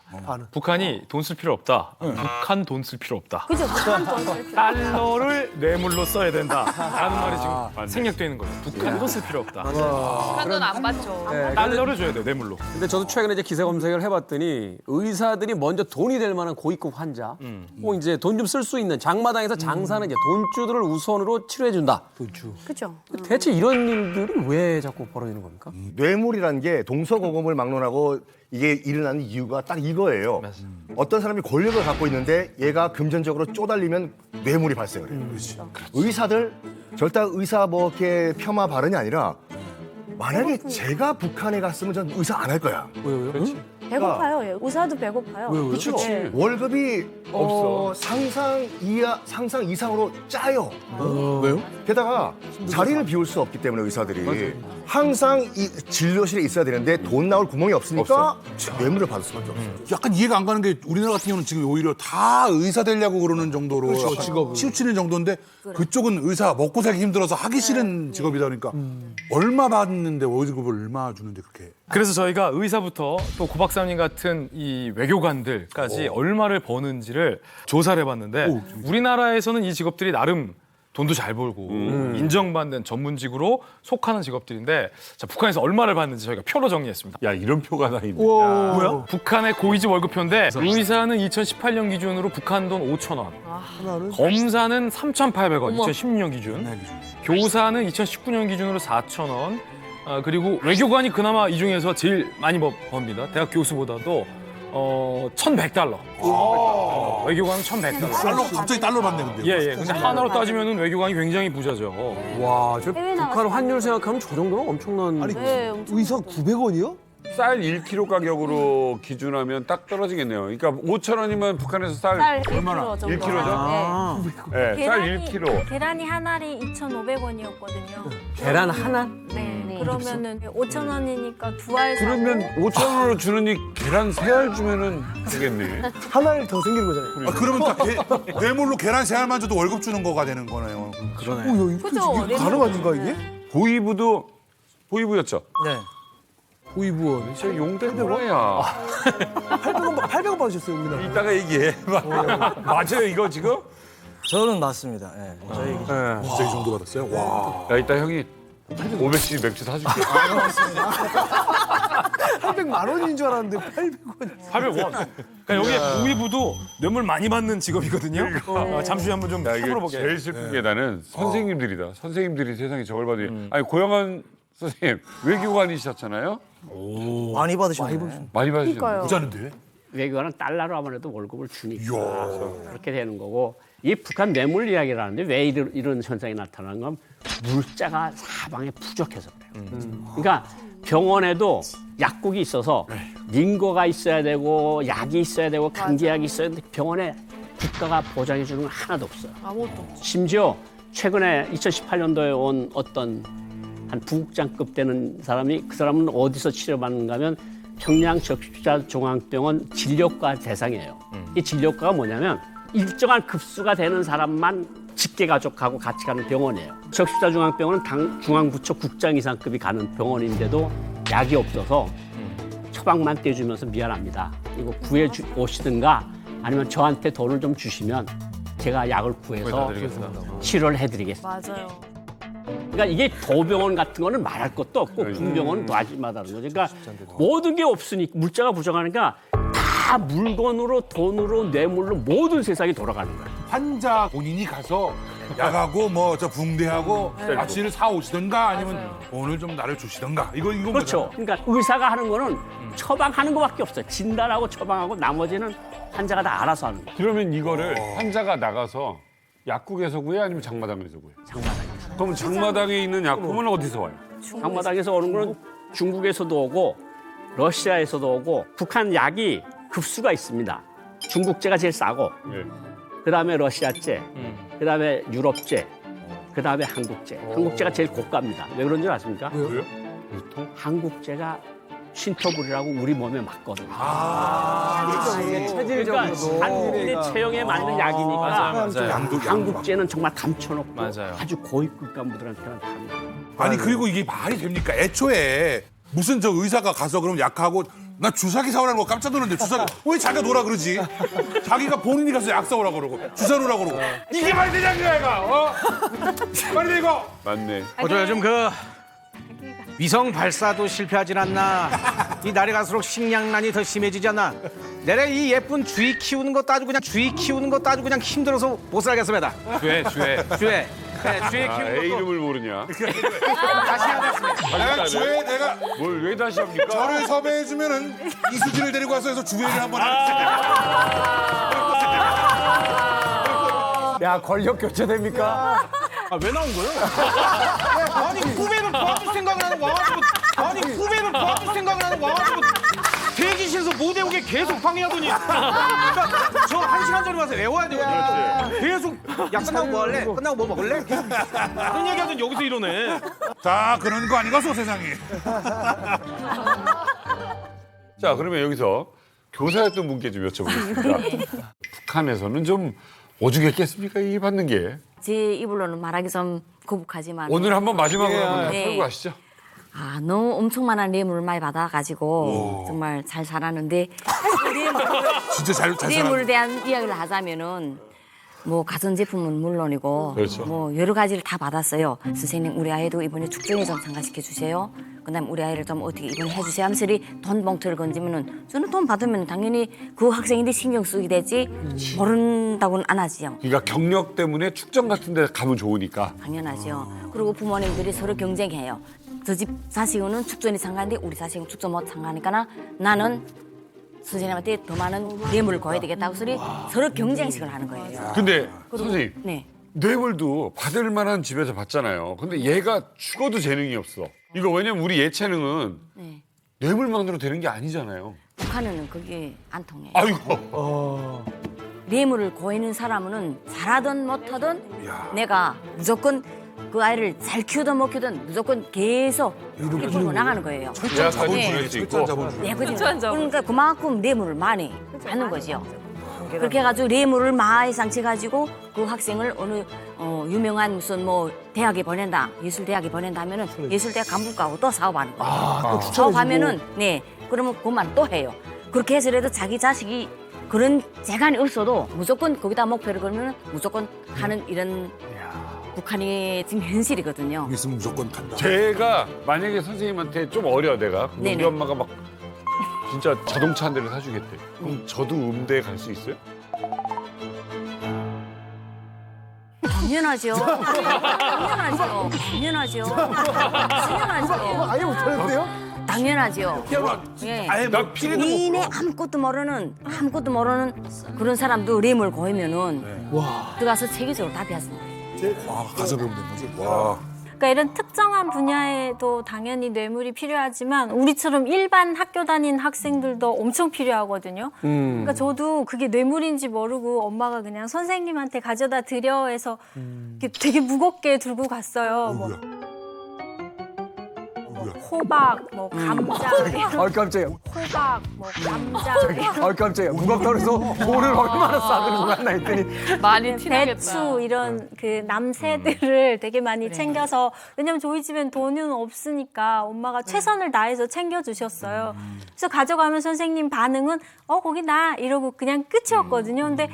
Speaker 8: 북한이 돈 쓸 필요 없다. 북한 돈 쓸 필요 없다.
Speaker 4: 그죠? 북한 돈 쓸 필요.
Speaker 8: 달러를 뇌물로 써야 된다라는 말이 지금 생략되는 거예요. 북한 돈 쓸 필요 없다.
Speaker 6: 북한 돈 안 받죠.
Speaker 8: 달러를 줘야 돼요, 뇌물로.
Speaker 2: 근데 저도 최근에 이제 기사 검색을 해봤더니 의사들이 먼저 돈이 될 만한 고위급 환자, 혹은 이제 돈 좀 쓸 수 있는 장마당에서 장사는 이제 돈주들을 우선으로 치료해준다.
Speaker 4: 그죠?
Speaker 2: 대체 이런 일들이 왜 자꾸 벌어지는 겁니까?
Speaker 14: 뇌물이라는 게 동서고금을 막론하고 이게 일어나는 이유가 딱 이거예요. 어떤 사람이 권력을 갖고 있는데 얘가 금전적으로 쪼달리면 뇌물이 발생을 해요. 의사들 절대 의사 뭐 이렇게 폄하 발언이 아니라 만약에 제가 북한에 갔으면 전 의사 안 할 거야.
Speaker 4: 배고파요. 의사도 배고파요.
Speaker 14: 그렇죠.
Speaker 4: 네.
Speaker 14: 월급이 상상 이상으로 짜요.
Speaker 5: 왜요?
Speaker 14: 게다가 자리를 비울 수 없기 때문에 의사들이 항상 이 진료실에 있어야 되는데 돈 나올 구멍이 없으니까 뇌물을 받을 수밖에 없어요.
Speaker 3: 약간 이해가 안 가는 게 우리나라 같은 경우는 지금 오히려 다 의사 되려고 그러는 정도로 약간
Speaker 5: 직업은.
Speaker 3: 치우치는 정도인데 그쪽은 의사 먹고 살기 힘들어서 하기 싫은 직업이다 보니까 얼마 받는데 월급을 얼마 주는데 그렇게.
Speaker 8: 그래서 저희가 의사부터 또 고 박사님 같은 이 외교관들까지 얼마를 버는지를 조사를 해봤는데 우리나라에서는 이 직업들이 나름 돈도 잘 벌고 인정받는 전문직으로 속하는 직업들인데 자, 북한에서 얼마를 받는지 저희가 표로 정리했습니다.
Speaker 1: 야, 이런 표가 다 있네.
Speaker 8: 뭐야? 북한의 고위직 월급표인데 의사는 2018년 기준으로 북한 돈 5천 원, 검사는 3,800원 2016년 기준, 교사는 2019년 기준으로 4천 원, 그리고 외교관이 그나마 이 중에서 제일 많이 법니다. 대학 교수보다도 1,100달러. 외교관은 1,100달러.
Speaker 3: 달러 갑자기 달러 받네 근데.
Speaker 8: 예. 근데 하나로 따지면은 외교관이 굉장히 부자죠.
Speaker 2: 와, 저
Speaker 4: 해외
Speaker 2: 북한
Speaker 4: 나가서
Speaker 2: 환율 생각하면 저 정도면 엄청난.
Speaker 5: 아니
Speaker 4: 네, 엄청
Speaker 5: 의사 900원이요?
Speaker 1: 쌀 1kg 가격으로 기준하면 딱 떨어지겠네요. 그러니까 5,000원이면 북한에서 쌀
Speaker 4: 쌀
Speaker 1: 얼마나?
Speaker 4: 1kg 정도.
Speaker 1: 1kg죠? 네, 쌀 1kg.
Speaker 15: 계란이 한 알이 2,500원이었거든요.
Speaker 2: 계란 하나?
Speaker 15: 네. 그러면은 5,000원이니까 두 알 사고.
Speaker 1: 그러면 5,000원으로 주느니 계란 3알 주면은 되겠네.
Speaker 5: 하나를 더 생기는 거잖아요.
Speaker 3: 그러면 다 뇌물로 계란 3알만 줘도 월급 주는 거가 되는 거네요.
Speaker 4: 그죠?
Speaker 5: 이게 가능한가 이게?
Speaker 1: 보이부였죠?
Speaker 9: 네.
Speaker 5: 보이부원.
Speaker 1: 진짜 용대 뭐야.
Speaker 5: 800원 받으셨어요, 우리나라.
Speaker 1: 이따가 얘기해. 맞아요, 이거 지금?
Speaker 9: 저는 맞습니다. 네. 저희
Speaker 3: 진짜 이 정도 받았어요? 와.
Speaker 1: 야, 이따 형이 500cc 맥주 사줄게.
Speaker 5: 800만 원인 줄 알았는데 800원.
Speaker 8: 800원. 그러니까 여기 고위부도 뇌물 많이 받는 직업이거든요. 잠시 한번 좀
Speaker 1: 야, 이게
Speaker 8: 풀어보게.
Speaker 1: 제일 슬픈 게 나는 선생님들이다. 선생님들이 세상에 저걸 받으니. 아니, 고영한 선생님, 외교관이셨잖아요?
Speaker 9: 많이 받으셨네요.
Speaker 1: 많이 받으셨는데.
Speaker 4: 그러니까요.
Speaker 3: 부자는데?
Speaker 10: 외교관은 달러로 아무래도 월급을 주니까 그렇게 되는 거고 이 북한 뇌물 이야기를 하는데 왜 이런 현상이 나타나는 건 물자가 사방에 부족해서 그래요. 그러니까 병원에도 약국이 있어서 링거가 있어야 되고 약이 있어야 되고 감기약이 있어야 되는데 병원에 국가가 보장해 주는 건 하나도 없어요.
Speaker 6: 아무것도.
Speaker 10: 심지어 최근에 2018년도에 온 어떤 한 부국장급 되는 사람이 그 사람은 어디서 치료받는가 하면 평양 적십자중앙병원 진료과 대상이에요. 이 진료과가 뭐냐면 일정한 급수가 되는 사람만 직계가족하고 같이 가는 병원이에요. 적십자중앙병원은 중앙부처 국장 이상급이 가는 병원인데도 약이 없어서 처방만 떼주면서 미안합니다. 이거 구해 오시든가 아니면 저한테 돈을 좀 주시면 제가 약을 구해서 치료를 해드리겠습니다.
Speaker 6: 맞아요.
Speaker 10: 그러니까 이게 도병원 같은 거는 말할 것도 없고 군병원은 도와주마다는 거죠. 그러니까 모든 게 없으니까 물자가 부족하니까 다 물건으로 돈으로 뇌물로 모든 세상이 돌아가는 거예요.
Speaker 3: 환자 본인이 가서 약하고 뭐 저 붕대하고 약실을 사 오시던가 아니면 돈을 좀 나를 주시던가 이거
Speaker 10: 그렇죠. 그러니까 의사가 하는 거는 처방하는 거밖에 없어요. 진단하고 처방하고 나머지는 환자가 다 알아서 하는 거예요.
Speaker 1: 그러면 이거를 환자가 나가서 약국에서 구해 아니면 장마당에서 구해?
Speaker 10: 장마당에서.
Speaker 1: 그럼 장마당에 있는 약품은 어디서 와요?
Speaker 10: 장마당에서 오는 거는 중국에서도 오고 러시아에서도 오고 북한 약이 급수가 있습니다. 중국제가 제일 싸고 그다음에 러시아제, 그다음에 유럽제, 그다음에 한국제. 한국제가 제일 고가입니다. 왜 그런 줄 아십니까?
Speaker 1: 왜요?
Speaker 10: 한국제가 신토불이라고 우리 몸에 맞거든요.
Speaker 5: 체질적으로도.
Speaker 10: 그러니까 한국인의 체형에 맞는 약이니까
Speaker 3: 양도
Speaker 10: 한국제는 정말 감춰놓고
Speaker 8: 맞아요.
Speaker 10: 아주 고위급 간부들한테는 팝니다.
Speaker 3: 아니 그리고 이게 말이 됩니까? 애초에 무슨 저 의사가 가서 그럼 약하고 나 주사기 사오라는 거 깜짝 놀랐는데 주사기 왜 자기가 놓으라 그러지? 자기가 본인이 가서 약 사오라 그러고 주사 놓으라 그러고 이게 말이 되냐 그거야 어? 말이 돼 이거?
Speaker 1: 맞네.
Speaker 7: 저 요즘 그 위성 발사도 실패하진 않나. 이 날이 갈수록 식량난이 더 심해지지 않나. 내가 이 예쁜 쥐 키우는 것도 아주 그냥 힘들어서 못 살겠습니다.
Speaker 8: 주에.
Speaker 7: 네, 쥐 키우는
Speaker 1: 애
Speaker 7: 것도
Speaker 1: 이름을 모르냐?
Speaker 7: 다시 하겠습니다.
Speaker 3: 내가 주에 내가
Speaker 1: 뭘 왜 다시 합니까?
Speaker 3: 저를 섭외해주면은 이수진을 데리고 와서 해서 주회를 한번
Speaker 5: 야 권력 교체됩니까?
Speaker 7: 왜 나온 거예요? 아니 후배를 도와줄 생각을 하는 와가지고 대기실에서 못 외우게 계속 방해하더니 그러니까 저 1시간 전에 와서 외워야 되거든요. 계속 야 끝나고 뭐 할래? 끝나고 뭐 먹을래? 그런 얘기하더니 여기서 이러네.
Speaker 3: 다 그런 거 아니겠어 세상이.
Speaker 1: 자, 그러면 여기서 교사였던 분께 좀 여쭤보겠습니다. 북한에서는 좀 오죽했겠습니까? 이 받는 게.
Speaker 11: 제 입으로는 말하기 좀 거북하지만
Speaker 1: 오늘 한번 마지막으로 한번
Speaker 11: 네.
Speaker 1: 털고 가시죠.
Speaker 11: 아 너무 엄청 많은 뇌물을 많이 받아가지고 정말 잘 살았는데
Speaker 3: 진짜 잘
Speaker 11: 뇌물에 대한 이야기를 하자면은 뭐 가전제품은 물론이고
Speaker 1: 그렇죠.
Speaker 11: 뭐 여러 가지를 다 받았어요. 선생님 우리 아이도 이번에 축제에 좀 참가시켜 주세요. 그다음 우리 아이를 좀 어떻게 이번에 해주세요 하면서 돈 봉투를 건지면은 저는 돈 받으면 당연히 그 학생인데 신경 쓰게 되지 모른다고는 안 하지요.
Speaker 1: 그러니까 경력 때문에 축전 같은 데 가면 좋으니까.
Speaker 11: 당연하죠. 그리고 부모님들이 서로 경쟁해요. 저 집 자식은 축전이 참가하는데 우리 자식은 축전 못 참가하니까 나는 선생님한테 더 많은 뇌물을 거야 되겠다고 서로 경쟁식을 하는 거예요.
Speaker 1: 근데 선생님,
Speaker 11: 네.
Speaker 1: 뇌물도 받을 만한 집에서 받잖아요. 근데 얘가 죽어도 재능이 없어. 이거 왜냐면 우리 예체능은
Speaker 11: 네.
Speaker 1: 뇌물만으로 되는 게 아니잖아요.
Speaker 11: 북한은 그게 안 통해요.
Speaker 1: 아이고.
Speaker 11: 뇌물을 고이는 사람은 잘하든 못하든 내가 무조건 그 아이를 잘 키우든 못 키우든 무조건 계속 이끌고 나가는 거예요.
Speaker 1: 내가 자본주의일 수 있고.
Speaker 11: 네, 그러니까 그만큼 뇌물을 많이 받는 거죠. 그렇게 해가지고 뇌물을 많이 상치가지고 그 학생을 어느 유명한 무슨 뭐 대학에 보낸다, 예술대학에 보낸다 하면은 예술대학 간부과하고 또 사업하는 거예요. 사업하면은 네, 그러면 그만 또 해요. 그렇게 해서라도 자기 자식이 그런 재간이 없어도 무조건 거기다 목표를 걸면 무조건 하는 이런 북한이 지금 현실이거든요.
Speaker 3: 있으면 무조건 간다.
Speaker 1: 제가 만약에 선생님한테 좀 어려 내가. 그럼 우리
Speaker 11: 네네.
Speaker 1: 엄마가 막 진짜 자동차 한 대를 사주겠대. 그럼 저도 음대에 갈 수 있어요?
Speaker 11: 당연하죠. 당연하죠. 당연하죠. 당연하죠.
Speaker 5: 아예 못하는데요?
Speaker 11: 당연하죠. 예.
Speaker 1: 나 피리도
Speaker 11: 이내 아무것도 모르는 그런 사람도 뇌물 고이면은 들어가서 체계적으로 다 배웠습니다.
Speaker 3: 가서 배우면 되는 거지. 와.
Speaker 15: 그러니까 이런 특정한 분야에도 당연히 뇌물이 필요하지만 우리처럼 일반 학교 다니는 학생들도 엄청 필요하거든요. 그러니까 저도 그게 뇌물인지 모르고 엄마가 그냥 선생님한테 가져다 드려 해서 이렇게 되게 무겁게 들고 갔어요. 뭐 호박, 뭐 감자,
Speaker 2: 아 깜짝이야.
Speaker 15: 호박, 뭐 감자,
Speaker 2: 아 깜짝이야. 무겁다 그래서 돈을 얼마나 싸들고 갔나 했더니
Speaker 6: 많이 티나겠다.
Speaker 15: 배추 이런 그 남새들을 되게 많이 챙겨서 왜냐면 저희 집엔 돈은 없으니까 엄마가 최선을 다해서 챙겨주셨어요. 그래서 가져가면 선생님 반응은 거기 나 이러고 그냥 끝이었거든요. 근데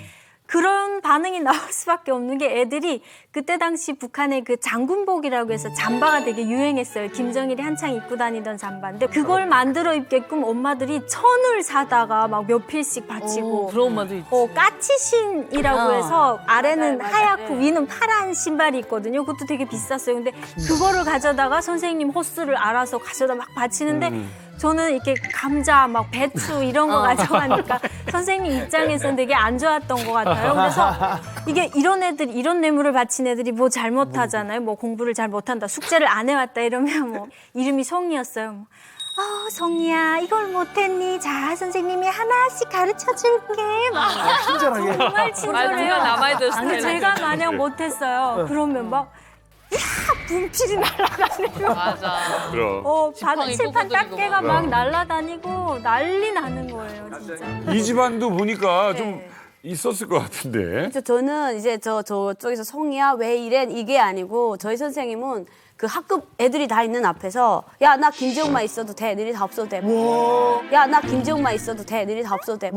Speaker 15: 그런 반응이 나올 수밖에 없는 게 애들이 그때 당시 북한의 그 장군복이라고 해서 잠바가 되게 유행했어요. 김정일이 한창 입고 다니던 잠바인데 그걸 만들어 입게끔 엄마들이 천을 사다가 막 몇 필씩 바치고
Speaker 6: 그런 엄마도 있지.
Speaker 15: 까치신이라고 해서 아래는 하얗고 위는 파란 신발이 있거든요. 그것도 되게 비쌌어요. 근데 그거를 가져다가 선생님 호스를 알아서 가져다 막 바치는데 저는 이렇게 감자, 막 배추 이런 거 가져가니까 선생님 입장에서는 되게 안 좋았던 것 같아요. 그래서 이게 이런 애들, 이런 뇌물을 바친 애들이 뭐 잘못하잖아요. 뭐 공부를 잘 못한다, 숙제를 안 해왔다 이러면 뭐 이름이 성이었어요. 성이야, 이걸 못했니? 자, 선생님이 하나씩 가르쳐줄게. 막
Speaker 5: 친절하게.
Speaker 15: 정말 친절해요.
Speaker 6: 누가 남아야 될
Speaker 15: 근데
Speaker 6: 스타일이야.
Speaker 15: 제가 마냥 못했어요. 그러면 막 분필이 날아다니고
Speaker 6: 맞아.
Speaker 1: 그럼.
Speaker 6: 지팡이
Speaker 15: 칠판
Speaker 6: 꽂아드리고
Speaker 15: 딱개가
Speaker 1: 막.
Speaker 15: 막 날아다니고 난리 나는 거예요, 진짜.
Speaker 1: 이 집안도 보니까 좀 있었을 것 같은데.
Speaker 4: 그래서 저는 이제 저쪽에서 성이야 왜 이래 이게 아니고 저희 선생님은 그 학급 애들이 다 있는 앞에서 야 나 김지영만 있어도 돼 너희 다 없어도 돼. 야 나 김지영만 있어도 돼 너희 다 없어도 돼.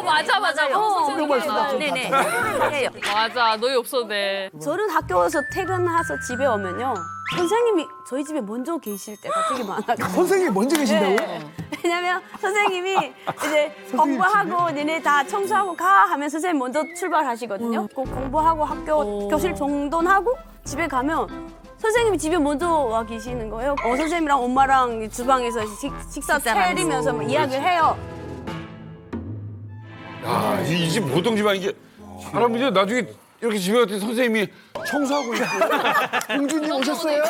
Speaker 6: 맞아.
Speaker 4: 네네.
Speaker 6: 맞아. 너희 없어도 돼.
Speaker 4: 저는 학교에서 퇴근해서 집에 오면요 선생님이 저희 집에 먼저 계실 때가 되게 많아요.
Speaker 5: 선생님이 먼저 계신다고요?
Speaker 4: 왜냐면 선생님이 이제 공부하고 니네 다 청소하고 가 하면 선생님 먼저 출발하시거든요. 꼭 공부하고 학교 교실 정돈하고 집에 가면 선생님이 집에 먼저 와 계시는 거예요. 선생님이랑 엄마랑 주방에서 식사 차리면서 막 이야기를 해요.
Speaker 1: 야, 이 집 보통 집안 이게 할아버지 나중에 이렇게 집에 갔더니 선생님이 청소하고 있고
Speaker 5: 공주님 오셨어요?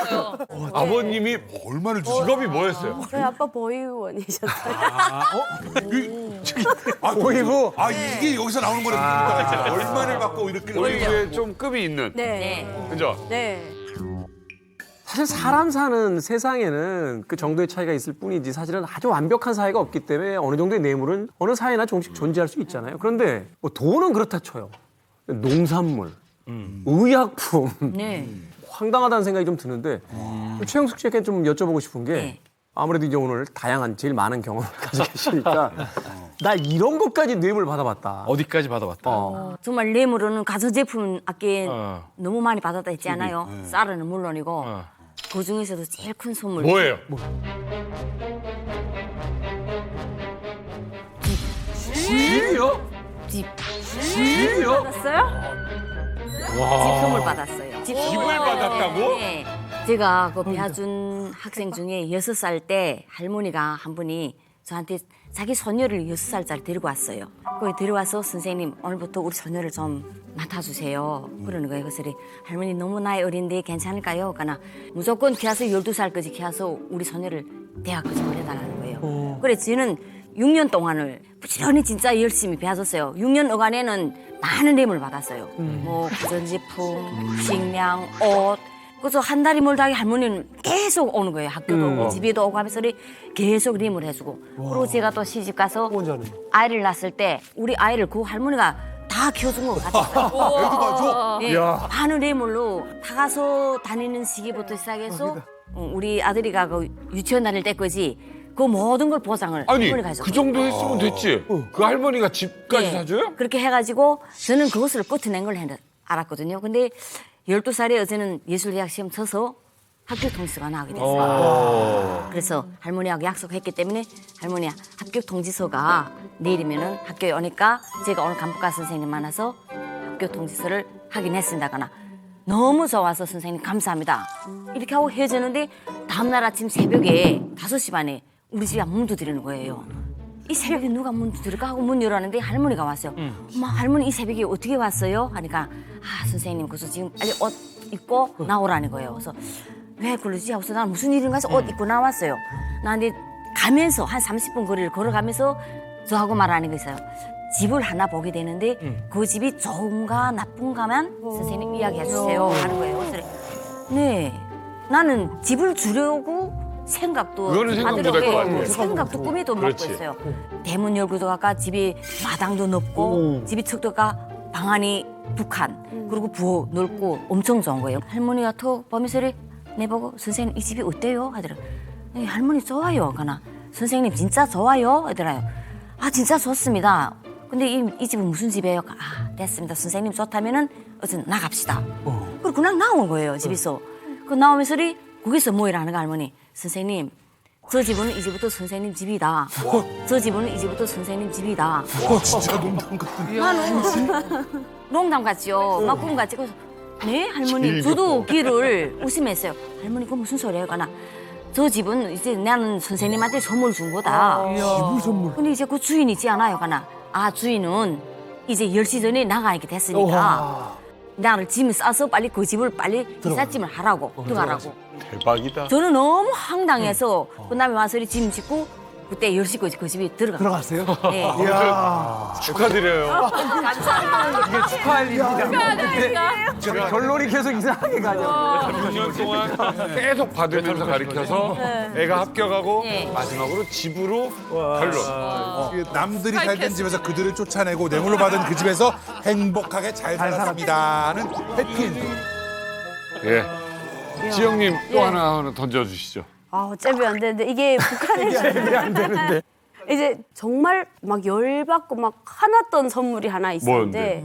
Speaker 1: 아버님이
Speaker 3: 얼마를
Speaker 1: 직업이 뭐였어요?
Speaker 4: 저희 아빠 보육원이셨어요.
Speaker 5: 보이고.
Speaker 3: 이게 여기서 나오는 거라고. 얼마를 받고 이렇게.
Speaker 1: 보육에 좀 급이 있는.
Speaker 4: 네.
Speaker 1: 그죠?
Speaker 4: 네.
Speaker 2: 사실 사람 사는 세상에는 그 정도의 차이가 있을 뿐이지 사실은 아주 완벽한 사회가 없기 때문에 어느 정도의 뇌물은 어느 사회나 조금씩 존재할 수 있잖아요. 그런데 뭐 돈은 그렇다 쳐요. 농산물, 의약품 황당하다는 생각이 좀 드는데 최영숙 씨에게 좀 여쭤보고 싶은 게 아무래도 이제 오늘 다양한 제일 많은 경험을 가지고 계시니까 나 이런 것까지 뇌물 받아봤다.
Speaker 8: 어디까지 받아봤다.
Speaker 11: 정말 뇌물로는 가전제품 아까 너무 많이 받았다 했지 않아요? 쌀은 물론이고 그 중에서도 제일 큰 선물.
Speaker 1: 뭐예요? 집이요? 집이요?
Speaker 11: 받았어요? 집 선물 받았어요.
Speaker 1: 집을 받았다고?
Speaker 11: 네. 제가 그 배아준 학생 중에 6살 때 할머니가 한 분이 저한테 자기 소녀를 6살짜리 데리고 왔어요. 거기 데려와서 선생님 오늘부터 우리 소녀를 좀 맡아주세요. 그러는 거예요. 그래서 할머니 너무 나이 어린데 괜찮을까요? 그러나 무조건 키워서 12살까지 키워서 우리 소녀를 대학까지 보내달라는 거예요. 그래 저는 6년 동안을 부지런히 진짜 열심히 배워줬어요. 6년 어간에는 많은 뇌물을 받았어요. 뭐 가전제품, 식량, 옷. 그래서 한 달이 멀다 하게 할머니는 계속 오는 거예요. 학교도 오고 집에도 오고 하면서 계속 림을 해주고. 그리고 제가 또 시집 가서 아이를 낳았을 때 우리 아이를 그 할머니가 다 키워준 것 같았어요.
Speaker 3: 애도 봐줘?
Speaker 11: 예, 많은 뇌물로 다 가서 다니는 시기부터 시작해서 우리 아들이 가고 유치원 다닐 때까지 그 모든 걸 보상을
Speaker 1: 아니
Speaker 11: 할머니가 해줬어요.
Speaker 1: 그 정도 했으면 됐지. 그 할머니가 집까지
Speaker 11: 네.
Speaker 1: 사줘요?
Speaker 11: 그렇게 해가지고 저는 그것을 끝낸 걸 알았거든요. 근데 12살에 어제는 예술대학 시험 쳐서 합격 통지서가 나오게 됐어요. 그래서 할머니하고 약속했기 때문에 할머니 합격 통지서가 내일이면은 학교에 오니까 제가 오늘 간부과 선생님 만나서 합격 통지서를 확인했습니다거나 너무 좋아서 선생님 감사합니다. 이렇게 하고 헤어지는데 다음날 아침 새벽에 5시 반에 우리 집에 문도 드리는 거예요. 이 새벽에 누가 문 들어가 하고 문 열었는데 할머니가 왔어요. 엄마 할머니 이 새벽에 어떻게 왔어요? 하니까 선생님 그래서 지금 빨리 옷 입고 나오라는 거예요. 그래서 왜 그러지? 하고서 난 무슨 일인가 해서 옷 입고 나왔어요. 나한테 가면서 한 30분 거리를 걸어가면서 저하고 말하는 거 있어요. 집을 하나 보게 되는데 그 집이 좋은가 나쁜가만 선생님 이야기해 주세요 하는 거예요. 그래서 네, 나는 집을 주려고 생각도
Speaker 1: 그거는 생각 못할 것 같아요.
Speaker 11: 생각도 꿈에도 못
Speaker 1: 그렇지.
Speaker 11: 꿨어요. 대문 열고 들어가까 집이 마당도 넓고 집이 척도가 방안이 북한 그리고 부엌 넓고 엄청 좋은 거예요. 할머니가 톡 보면서 내보고 선생님 이 집이 어때요? 하더라고요. 네, 할머니 좋아요. 가나 선생님 진짜 좋아요? 하더라고요. 아 진짜 좋습니다. 근데 이 집은 무슨 집이에요? 아 됐습니다. 선생님 좋다면은 어쨌든 나갑시다. 그리고 그냥 나온 거예요 집에서. 그 나오면서 거기서 뭐이라는 거 할머니. 선생님 저 집은 이제부터 선생님 집이다. 저 집은 이제부터 선생님 집이다.
Speaker 3: 와 진짜 농담 같은.
Speaker 11: 나는 농담 같지요. 막 꿈 같지. 그래서 네 할머니 저도 귀를 웃으면서요. 할머니 그거 무슨 소리예요? 가나 저 집은 이제 나는 선생님한테 선물 준 거다.
Speaker 5: 집을 선물.
Speaker 11: 근데 이제 그 주인 있지 않아요? 가나 아 주인은 이제 10시 전에 나가게 됐으니까 나를 짐을 싸서 빨리 그 집을 빨리 이삿짐을 하라고 들어가라고.
Speaker 1: 대박이다.
Speaker 11: 저는 너무 황당해서 그다음에 와서 짐 짓고 그때 10시까지 그 집에
Speaker 5: 들어갔어요?
Speaker 11: 네.
Speaker 5: 이야.
Speaker 1: 축하드려요.
Speaker 2: 이게 축하할 일이다. 결론이 계속 이상하게 가죠.
Speaker 1: 6년 동안 계속 받으면서 가르쳐서 애가 합격하고 마지막으로 집으로 결론.
Speaker 3: 남들이 살던 집에서 그들을 쫓아내고 뇌물로 받은 그 집에서 행복하게 잘 살았습니다는 해피엔딩.
Speaker 1: 예. 지영님 또 하나 던져주시죠.
Speaker 4: 아, 어차피 안 되는데 이게 북한에서
Speaker 2: 안 되는데.
Speaker 4: 이제 정말 막 열받고 막 화났던 선물이 하나 있었는데
Speaker 1: 뭔데?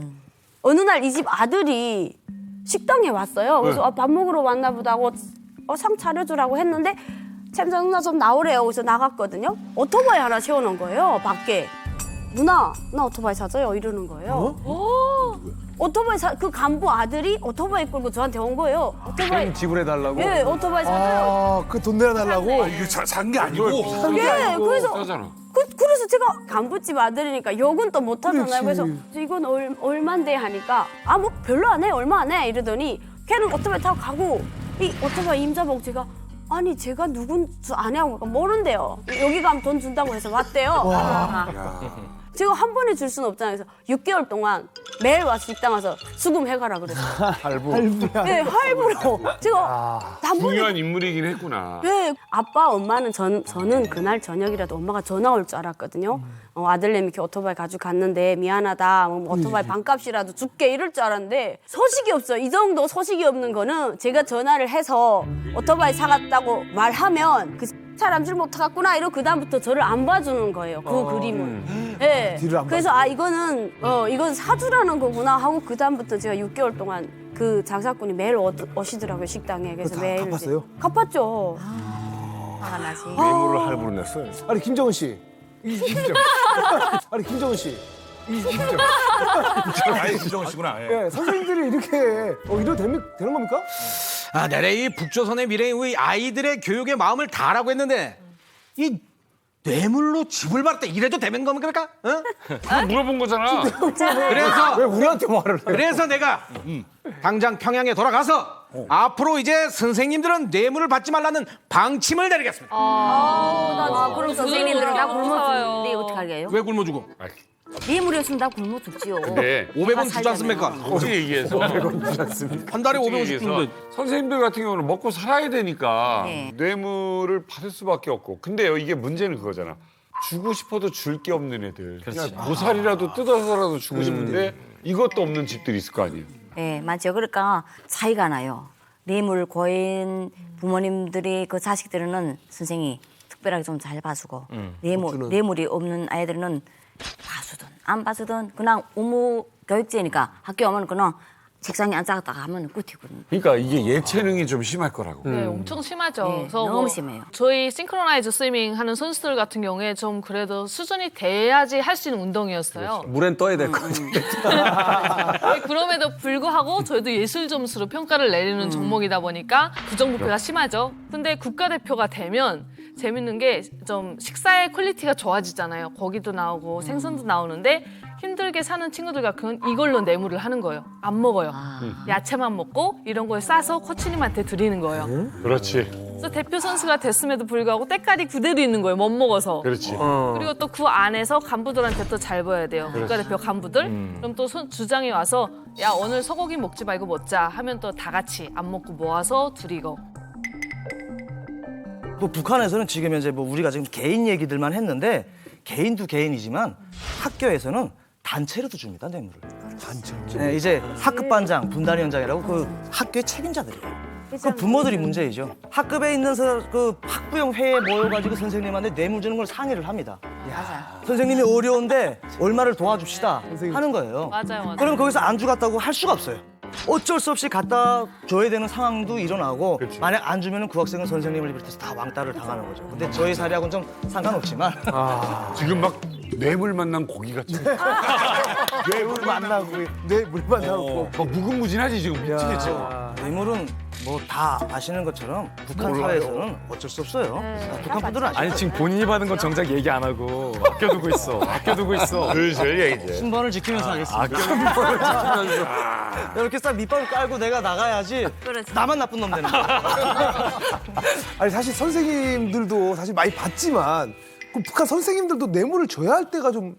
Speaker 4: 어느 날 이 집 아들이 식당에 왔어요. 그래서 아, 밥 먹으러 왔나 보다 하고 상 차려주라고 했는데 챔자 누나 좀 나오래요. 그래서 나갔거든요. 오토바이 하나 세워놓은 거예요. 밖에. 누나, 나 오토바이 사줘요. 이러는 거예요. 오토바이 그 간부 아들이 오토바이 끌고 저한테 온 거예요. 오토바이
Speaker 2: 지불해달라고?
Speaker 4: 예, 오토바이 사줘요.
Speaker 5: 그 돈 내놔달라고?
Speaker 3: 이게 산 게 아니고.
Speaker 4: 예, 그래서
Speaker 1: 싸잖아.
Speaker 4: 그래서 제가 간부집 아들이니까 욕은 또 못하잖아요. 그래서 이건 얼만데 하니까 아 뭐 별로 안 해, 얼마 안 해 이러더니 걔는 오토바이 타고 가고 이 오토바이 임자복 제가 아니 제가 누군지 아냐고 모른대요. 여기 가면 돈 준다고 해서 왔대요. 제가 한 번에 줄 수는 없잖아요. 그래서 6개월 동안 매일 와서 식당 와서 수금해가라 그랬어요.
Speaker 5: 할부야.
Speaker 4: 네, 할부로. 제가
Speaker 1: 중요한 인물이긴 했구나.
Speaker 4: 네, 아빠, 엄마는 저는 그날 저녁이라도 엄마가 전화 올 줄 알았거든요. 아들내미 이렇게 오토바이 가지고 갔는데 미안하다. 뭐 오토바이 반값이라도 줄게 이럴 줄 알았는데 소식이 없어요. 이 정도 소식이 없는 거는 제가 전화를 해서 오토바이 사갔다고 말하면 그 사람 줄 못 타갔구나 이러고 그다음부터 저를 안 봐주는 거예요. 그 그림을. 네.
Speaker 5: 뒤를 안
Speaker 4: 그래서 아 이건 사주라는 거구나 하고 그다음부터 제가 6개월 동안 그 장사꾼이 매일 오시더라고요 식당에. 그래서
Speaker 5: 다
Speaker 4: 매일
Speaker 5: 갚았어요?
Speaker 4: 갚았죠.
Speaker 11: 화가 나지.
Speaker 14: 뇌물을 할부로 냈어요.
Speaker 5: 아니 김정은 씨. 아니 김정은 씨.
Speaker 3: 아이 김정은 씨구나. 예.
Speaker 5: 예, 선생님들이 이렇게 이래도 되는 겁니까?
Speaker 7: 아, 내래 이 북조선의 미래의 우리 아이들의 교육에 마음을 다하라고 했는데 이 뇌물로 집을 받았다 이래도 되는 겁니까? 어?
Speaker 1: 물어본 거잖아.
Speaker 7: 그래서
Speaker 2: 왜 우리한테 말을 해?
Speaker 7: 그래서 내가 당장 평양에 돌아가서 앞으로 이제 선생님들은 뇌물을 받지 말라는 방침을 내리겠습니다.
Speaker 11: 그럼 선생님들은 다 굶어 죽는데 어떡하게요?
Speaker 7: 왜 굶어 죽어?
Speaker 11: 뇌물이었으면 다 굶어 죽지요.
Speaker 1: 근데
Speaker 7: 500원 주지 않습니까?
Speaker 1: 솔직히 얘기해서
Speaker 7: 한 달에 500원씩 주는데
Speaker 1: 선생님들 같은 경우는 먹고 살아야 되니까
Speaker 11: 네.
Speaker 1: 뇌물을 받을 수밖에 없고. 근데요 이게 문제는 그거잖아. 주고 싶어도 줄 게 없는 애들. 그냥 고사리라도 뜯어서라도 주고 싶은데 이것도 없는 집들이 있을 거 아니에요.
Speaker 11: 네, 맞죠. 그러니까 차이가 나요. 뇌물 고인 부모님들이 그 자식들은 선생이 특별하게 좀 잘 봐주고 뇌물이 없는 아이들은 봐주든 안 봐주든 그냥 의무 교육제니까 학교 오면 그냥 책상에 앉아갔다가 하면 끝이거든요.
Speaker 1: 그러니까 이게 예체능이 좀 심할 거라고.
Speaker 6: 네, 엄청 심하죠.
Speaker 11: 네,
Speaker 6: 그래서
Speaker 11: 너무 심해요.
Speaker 6: 저희 싱크로나이즈 스위밍 하는 선수들 같은 경우에 좀 그래도 수준이 돼야지 할 수 있는 운동이었어요.
Speaker 2: 물엔 떠야 될 것 같아.
Speaker 6: 그럼에도 불구하고 저희도 예술 점수로 평가를 내리는 종목이다 보니까 부정부패가 심하죠. 근데 국가대표가 되면 재밌는 게 좀 식사의 퀄리티가 좋아지잖아요. 고기도 나오고 생선도 나오는데 힘들게 사는 친구들 같은 이걸로 뇌물을 하는 거예요. 안 먹어요. 야채만 먹고 이런 거에 싸서 코치님한테 드리는 거예요.
Speaker 1: 그렇지.
Speaker 6: 그래서 대표 선수가 됐음에도 불구하고 때깔이 그대로 있는 거예요. 못 먹어서.
Speaker 1: 그렇지.
Speaker 6: 그리고 또 그 안에서 간부들한테 또 잘 보여야 돼요. 국가대표 간부들. 그럼 또 주장이 와서 야 오늘 소고기 먹지 말고 먹자 하면 또 다 같이 안 먹고 모아서 드리고.
Speaker 9: 뭐 북한에서는 지금 현재 뭐 우리가 지금 개인 얘기들만 했는데 개인도 개인이지만 학교에서는 단체로도 줍니다, 뇌물을.
Speaker 5: 단체.
Speaker 9: 네, 이제 학급 반장, 분단위원장이라고 그 학교의 책임자들이에요. 그 부모들이 문제이죠. 학급에 있는 그 학부형 회의에 모여가지고 선생님한테 뇌물 주는 걸 상의를 합니다. 선생님이 어려운데 얼마를 도와줍시다 하는 거예요.
Speaker 6: 맞아요.
Speaker 9: 그럼 거기서 안 주겠다고 할 수가 없어요. 어쩔 수 없이 갖다 줘야 되는 상황도 일어나고 만약 안 주면 그 학생은 선생님을 비롯해서 다 왕따를 당하는 거죠. 근데 저희 사례하고는 좀 상관없지만
Speaker 1: 지금 막 뇌물 만난 고기 같지.
Speaker 5: 뇌물 만나고 뇌물 만나고
Speaker 1: 막 무궁무진하지 지금 미치겠지.
Speaker 9: 뇌물은 뭐 다 아시는 것처럼 북한 사회에서는 어쩔 수 없어요. 북한 분들은 아시죠?
Speaker 8: 아니 지금 본인이 받은 건 정작 얘기 안 하고 아껴두고 있어. 아껴두고 있어.
Speaker 1: 슬슬 얘기지.
Speaker 9: 신분을 지키면서 하겠습니다. 이렇게 딱 밑밥을 깔고 내가 나가야지 나만 나쁜 놈 되는 거야.
Speaker 5: 아니 사실 선생님들도 사실 많이 받지만 그 북한 선생님들도 뇌물을 줘야 할 때가 좀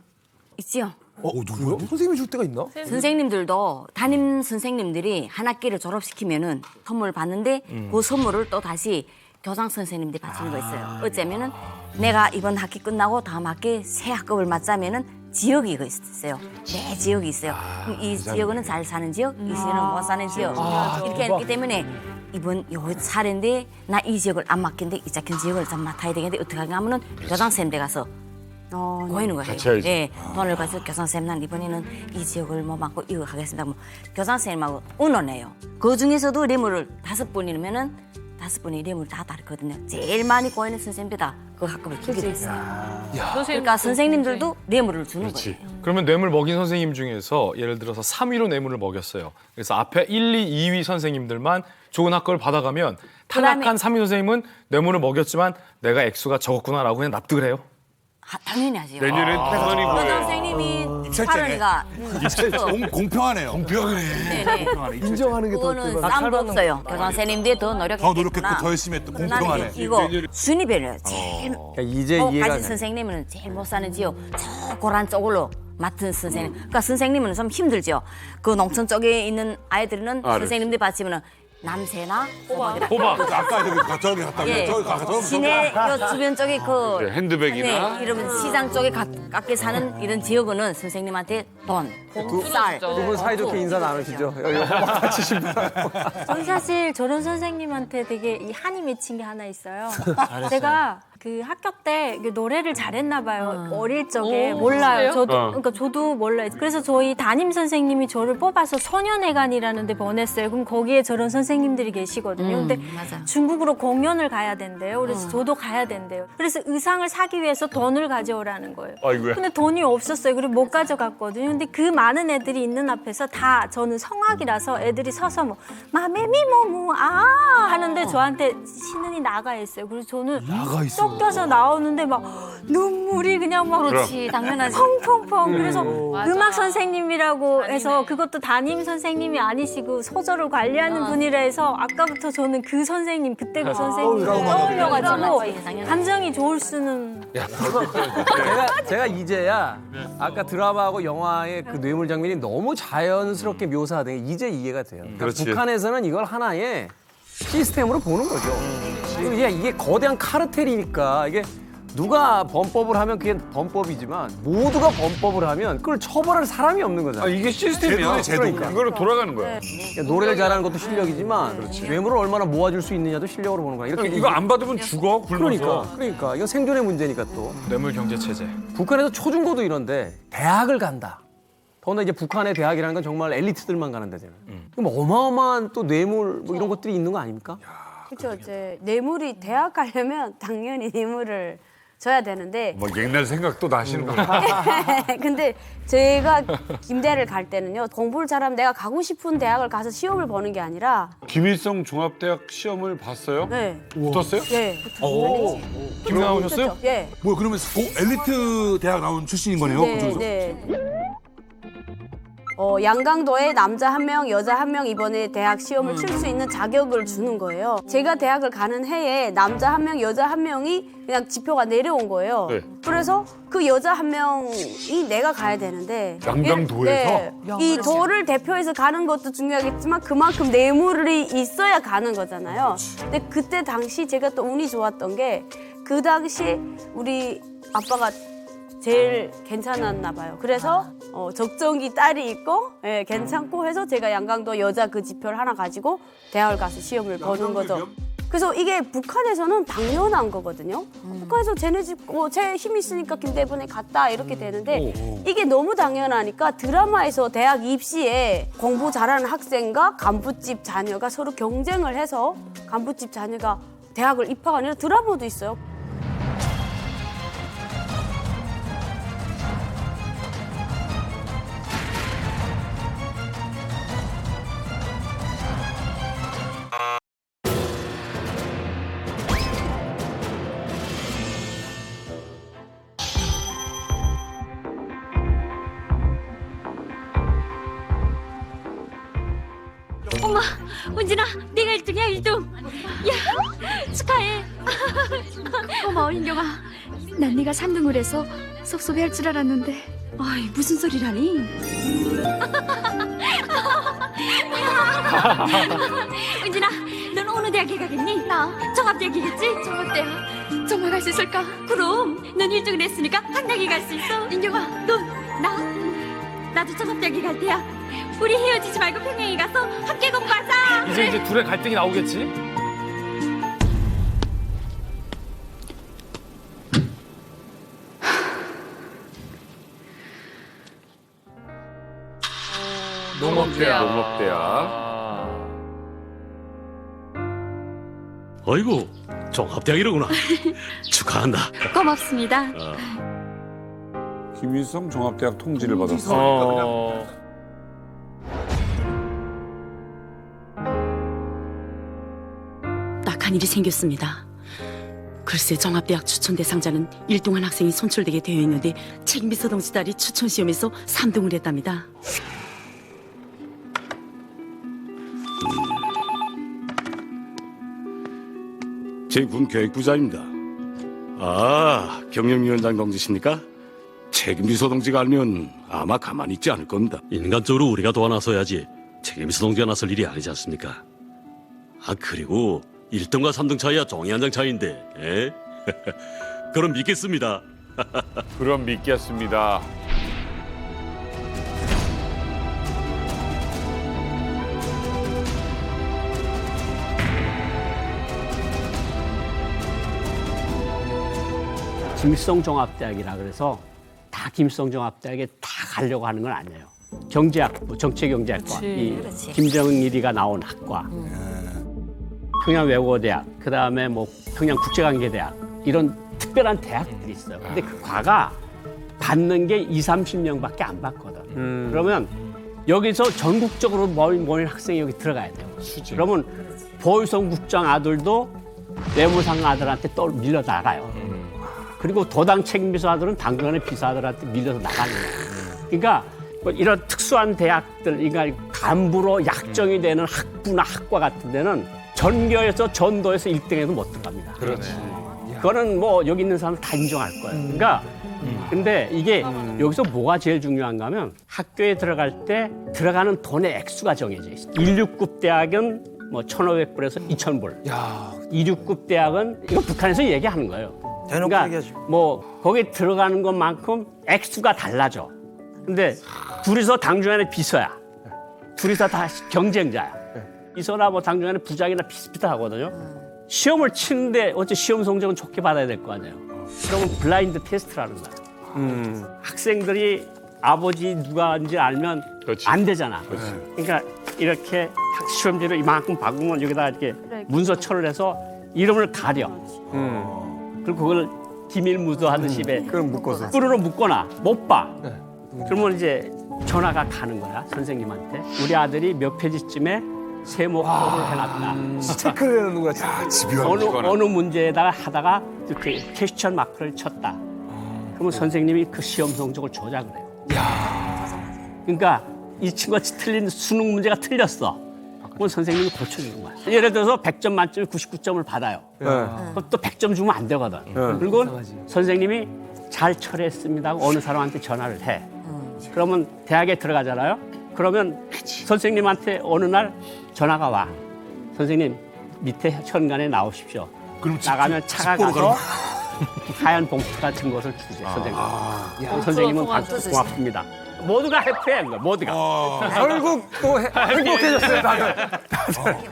Speaker 11: 있지요.
Speaker 5: 누구요? 선생님이 줄 때가 있나?
Speaker 11: 선생님들도 담임 선생님들이 한 학기를 졸업시키면은 선물 받는데 그 선물을 또 다시 교장 선생님들이 바치는 거 있어요. 어쩌면은 내가 이번 학기 끝나고 다음 학기 새 학급을 맞자면은 지역이 이거 있어요. 내 지역이 있어요. 그럼 이 지역은 잘 사는 지역, 이 지역은 못 사는 지역. 이렇게 했기 때문에 이번 요 차례인데 나 이 지역을 안 맡긴데 이 작은 지역을 좀 맡아야 되겠는데 어떻게 하냐 하면은 교장 선생님들 가서 보이는 거예요.
Speaker 1: 같이 해야지.
Speaker 11: 예, 돈을 가지고 교장 선생님 난 이번에는 이 지역을 뭐 맡고 이거 하겠습니다. 뭐 교장 선생님하고 의논해요. 그 중에서도 뇌물을 5분이면은 5분이 뇌물 다 다르거든요. 제일 많이 꼬이는 선생님보다 그 학급을 주게 됐어요. 그러니까 선생님들도 뇌물을 주는 거예요.
Speaker 8: 그러면 뇌물 먹인 선생님 중에서 예를 들어서 3위로 뇌물을 먹였어요. 그래서 앞에 1, 2, 2위 선생님들만 좋은 학급을 받아가면 탈락한 3위 선생님은 뇌물을 먹였지만 내가 액수가 적었구나라고 그냥 납득을 해요.
Speaker 11: 당연히 하죠.
Speaker 1: 내년엔 태선이
Speaker 11: 교장
Speaker 1: 거예요.
Speaker 11: 선생님이 할머니가
Speaker 3: 공평하네요.
Speaker 11: 네네.
Speaker 5: 인정하는 게 더
Speaker 11: 그거는 쌈도 없어요. 교장 선생님들이 더 노력했구나.
Speaker 3: 더 노력했고 더 열심히 했다. 공평하네.
Speaker 11: 이거 순위별로 제일
Speaker 2: 그러니까 이제 이해가
Speaker 11: 가진
Speaker 2: 가.
Speaker 11: 선생님은 제일 못 사는 지역 저 고란 쪽으로 맡은 선생님. 그러니까 선생님은 좀 힘들죠. 그 농촌 쪽에 있는 아이들은 선생님들이 받치면은 남새나 호박이라.
Speaker 8: 호박.
Speaker 3: 아까 저기 갔다
Speaker 11: 예.
Speaker 3: 저기 가서
Speaker 11: 시내 요 주변 쪽에 그
Speaker 1: 그래, 핸드백이나.
Speaker 11: 네, 이러면 시장 쪽에 가깝게 사는 이런 지역은 선생님한테 돈, 쌀.
Speaker 2: 두 분 사이좋게 인사 나누시죠. 여기 호박 다치신 분.
Speaker 15: 저는 사실 저런 선생님한테 되게 이 한이 맺힌 게 하나 있어요. 제가 그 학교 때 노래를 잘했나 봐요. 어릴 적에 몰라요. 저도 그러니까 저도 몰라요. 그래서 저희 담임 선생님이 저를 뽑아서 소년회관이라는 데 보냈어요. 그럼 거기에 저런 선생님들이 계시거든요. 근데
Speaker 11: 맞아.
Speaker 15: 중국으로 공연을 가야 된대요. 그래서 저도 가야 된대요. 그래서 의상을 사기 위해서 돈을 가져오라는 거예요.
Speaker 1: 아이고야.
Speaker 15: 근데 돈이 없었어요. 그리고 못 가져갔거든요. 근데 그 많은 애들이 있는 앞에서 다 저는 성악이라서 애들이 서서 뭐 마메미 뭐뭐 하는데 저한테 신은이 나가 있어요. 그래서 저는
Speaker 5: 나가 있어.
Speaker 15: 쫓겨서 나오는데 막 눈물이 그냥 막
Speaker 11: 그렇지, 당연하지.
Speaker 15: 펑펑펑. 그래서
Speaker 6: 맞아.
Speaker 15: 음악 선생님이라고 해서 그것도 담임 선생님이 아니시고 소절을 관리하는 분이라 해서 아까부터 저는 그 선생님 그때 그 선생님이 떠올려가지고
Speaker 11: 당연하지.
Speaker 15: 감정이 좋을 수는
Speaker 2: 제가 이제야 아까 드라마하고 영화의 그 뇌물 장면이 너무 자연스럽게 묘사된 게 이제 이해가 돼요. 그러니까
Speaker 1: 그렇지.
Speaker 2: 북한에서는 이걸 하나의 시스템으로 보는 거죠. 그리고 이게 거대한 카르텔이니까 이게 누가 범법을 하면 그게 범법이지만 모두가 범법을 하면 그걸 처벌할 사람이 없는 거잖아요.
Speaker 1: 이게 시스템이야.
Speaker 2: 그러니까.
Speaker 1: 이거로 돌아가는 거야.
Speaker 2: 그러니까 노래를 잘하는 것도 실력이지만 뇌물을 얼마나 모아줄 수 있느냐도 실력으로 보는 거야. 이렇게
Speaker 1: 이거 안 받으면 죽어 굶어서.
Speaker 2: 그러니까 이거 생존의 문제니까 또.
Speaker 8: 뇌물 경제 체제.
Speaker 2: 북한에서 초중고도 이런데 대학을 간다. 더나 이제 북한의 대학이라는 건 정말 엘리트들만 가는 데잖아요. 그럼 어마어마한 또 뇌물 뭐 이런 것들이 있는 거 아닙니까?
Speaker 4: 그렇죠. 이제 뇌물이 대학 가려면 당연히 뇌물을 줘야 되는데
Speaker 1: 뭐 옛날 생각도 나시는구나.
Speaker 4: 근데 제가 김대를 갈 때는요 공부를 잘하면 내가 가고 싶은 대학을 가서 시험을 보는 게 아니라
Speaker 1: 김일성 종합대학 시험을 봤어요?
Speaker 4: 네.
Speaker 1: 붙었어요?
Speaker 4: 네.
Speaker 3: 오.
Speaker 1: 김 나오셨어요?
Speaker 4: 예.
Speaker 3: 뭐 그러면 엘리트 대학 나온 출신인 거네요?
Speaker 4: 네,
Speaker 3: 그쪽에서?
Speaker 4: 네. 양강도에 남자 1명, 여자 1명 이번에 대학 시험을 칠 수 있는 자격을 주는 거예요. 제가 대학을 가는 해에 남자 1명, 여자 1명이 그냥 지표가 내려온 거예요.
Speaker 1: 네.
Speaker 4: 그래서 그 여자 1명이 내가 가야 되는데
Speaker 1: 양강도에서?
Speaker 4: 네. 이 도를 대표해서 가는 것도 중요하겠지만 그만큼 뇌물이 있어야 가는 거잖아요. 근데 그때 당시 제가 또 운이 좋았던 게 그 당시 우리 아빠가 제일 괜찮았나 봐요. 그래서 적정이 딸이 있고 괜찮고 해서 제가 양강도 여자 그 지표를 하나 가지고 대학을 가서 시험을 보는 거죠. 그래서 이게 북한에서는 당연한 거거든요. 북한에서 쟤네 집, 쟤 힘 있으니까 김대분에 갔다 이렇게 되는데 이게 너무 당연하니까 드라마에서 대학 입시에 공부 잘하는 학생과 간부집 자녀가 서로 경쟁을 해서 간부집 자녀가 대학을 입학하는 드라마도 있어요.
Speaker 16: 엄마, 은진아, 네가 1등이야, 1등. 야, 축하해.
Speaker 17: 고마워, 인경아. 난 네가 3등을 해서 섭섭해할 줄 알았는데. 어이, 무슨 소리라니?
Speaker 16: 은진아, 넌 어느 대학에 가겠니? 나 종합대학이겠지?
Speaker 17: 종합대학. 정말 갈 수 있을까?
Speaker 16: 그럼 넌 1등을 했으니까 한대학에 갈 수 있어.
Speaker 17: 인경아,
Speaker 16: 나도 종합대학에 갈 테야. 우리 헤어지지 말고 평양에 가서 함께 공부하자.
Speaker 8: 이제 둘의 갈등이 나오겠지?
Speaker 1: 농업대학.
Speaker 18: 어이구, 종합대학이로구나. 축하한다.
Speaker 17: 고맙습니다.
Speaker 1: 김일성 종합대학 통지를 받았어.
Speaker 19: 딱한 일이 생겼습니다. 글쎄 종합대학 추천 대상자는 1등한 학생이 선출되게 되어 있는데 책임비서 동지 딸이 추천 시험에서 3등을 했답니다.
Speaker 18: 제 군 교육부장입니다. 아, 경영위원장 동지십니까? 책임비서 동지가 알면 아마 가만히 있지 않을 겁니다. 인간적으로 우리가 도와나서야지 책임비서 동지가 나설 일이 아니지 않습니까? 아, 그리고 1등과 3등 차이야 종이 한 장 차이인데, 에? 그럼 믿겠습니다.
Speaker 1: 그럼 믿겠습니다.
Speaker 10: 김일성종합대학이라 그래서 다 김일성종합대학에 다 가려고 하는 건 아니에요. 경제학부, 정치경제학과,
Speaker 19: 그렇지.
Speaker 10: 김정일이가 나온 학과, 평양외국어대학, 그다음에 뭐 평양국제관계대학 이런 특별한 대학들이 있어요. 근데 그 과가 받는 게 20-30명밖에 안 받거든. 그러면 여기서 전국적으로 모인 학생이 여기 들어가야 돼요. 그러면 보위성 국장 아들도 외무상 아들한테 또 밀려 나가요. 그리고 도당 책임비서 아들은 당근의 비서아들한테 밀려서 나가는 거예요. 그러니까 뭐 이런 특수한 대학들, 그러니까 간부로 약정이 되는 학부나 학과 같은 데는 전교에서 전도에서 1등에도 못 들어갑니다.
Speaker 1: 그렇지.
Speaker 10: 그거는 뭐 여기 있는 사람 다 인정할 거예요. 그러니까 근데 이게 여기서 뭐가 제일 중요한가 하면 학교에 들어갈 때 들어가는 돈의 액수가 정해져 있어요. 169 대학은 뭐 1,500불에서 2,000불. 269 대학은 이거 북한에서 얘기하는 거예요. 그러니까 뭐 거기 들어가는 것만큼 액수가 달라져. 근데 둘이서 당중간에 비서야. 둘이서 다 경쟁자야. 비서나 뭐 당중간에 부장이나 비슷비슷하거든요. 시험을 치는데 어째 시험 성적은 좋게 받아야 될 거 아니에요. 그러면 블라인드 테스트라는 거야. 학생들이 아버지 누가인지 알면 안 되잖아. 그러니까 이렇게 시험지를 이만큼 박으면 여기다 이렇게 문서철을 해서 이름을 가려. 그리고 그걸 비밀무도하듯이
Speaker 2: 그럼 묶어서.
Speaker 10: 뿔으로 묶거나 못 봐. 그러면 이제 전화가 가는 거야 선생님한테. 우리 아들이 몇 페이지쯤에 세모표를 해놨다.
Speaker 5: 체크를 해놓는구나.
Speaker 10: 어느 문제에다가 하다가 이렇게 퀘스천 마크를 쳤다. 그러면 선생님이 그 시험 성적을 조작을 해요. 그러니까 이 친구가 틀린 수능 문제가 틀렸어. 그럼 선생님이 고쳐주는 거야. 예를 들어서 100점 만점에 99점을 받아요. 그럼 또 100점 주면 안 되거든. 그리고 선생님이 잘 처리했습니다 하고 어느 사람한테 전화를 해. 그러면 대학에 들어가잖아요. 그러면 선생님한테 어느 날 전화가 와. 선생님 밑에 현관에 나오십시오. 나가면 차가 가서 하얀 봉투 같은 것을 주세요. 선생님. 선생님은 고맙습니다. 모두가 해피한 거야. 모두가.
Speaker 2: 결국 또 행복해졌어요 다들.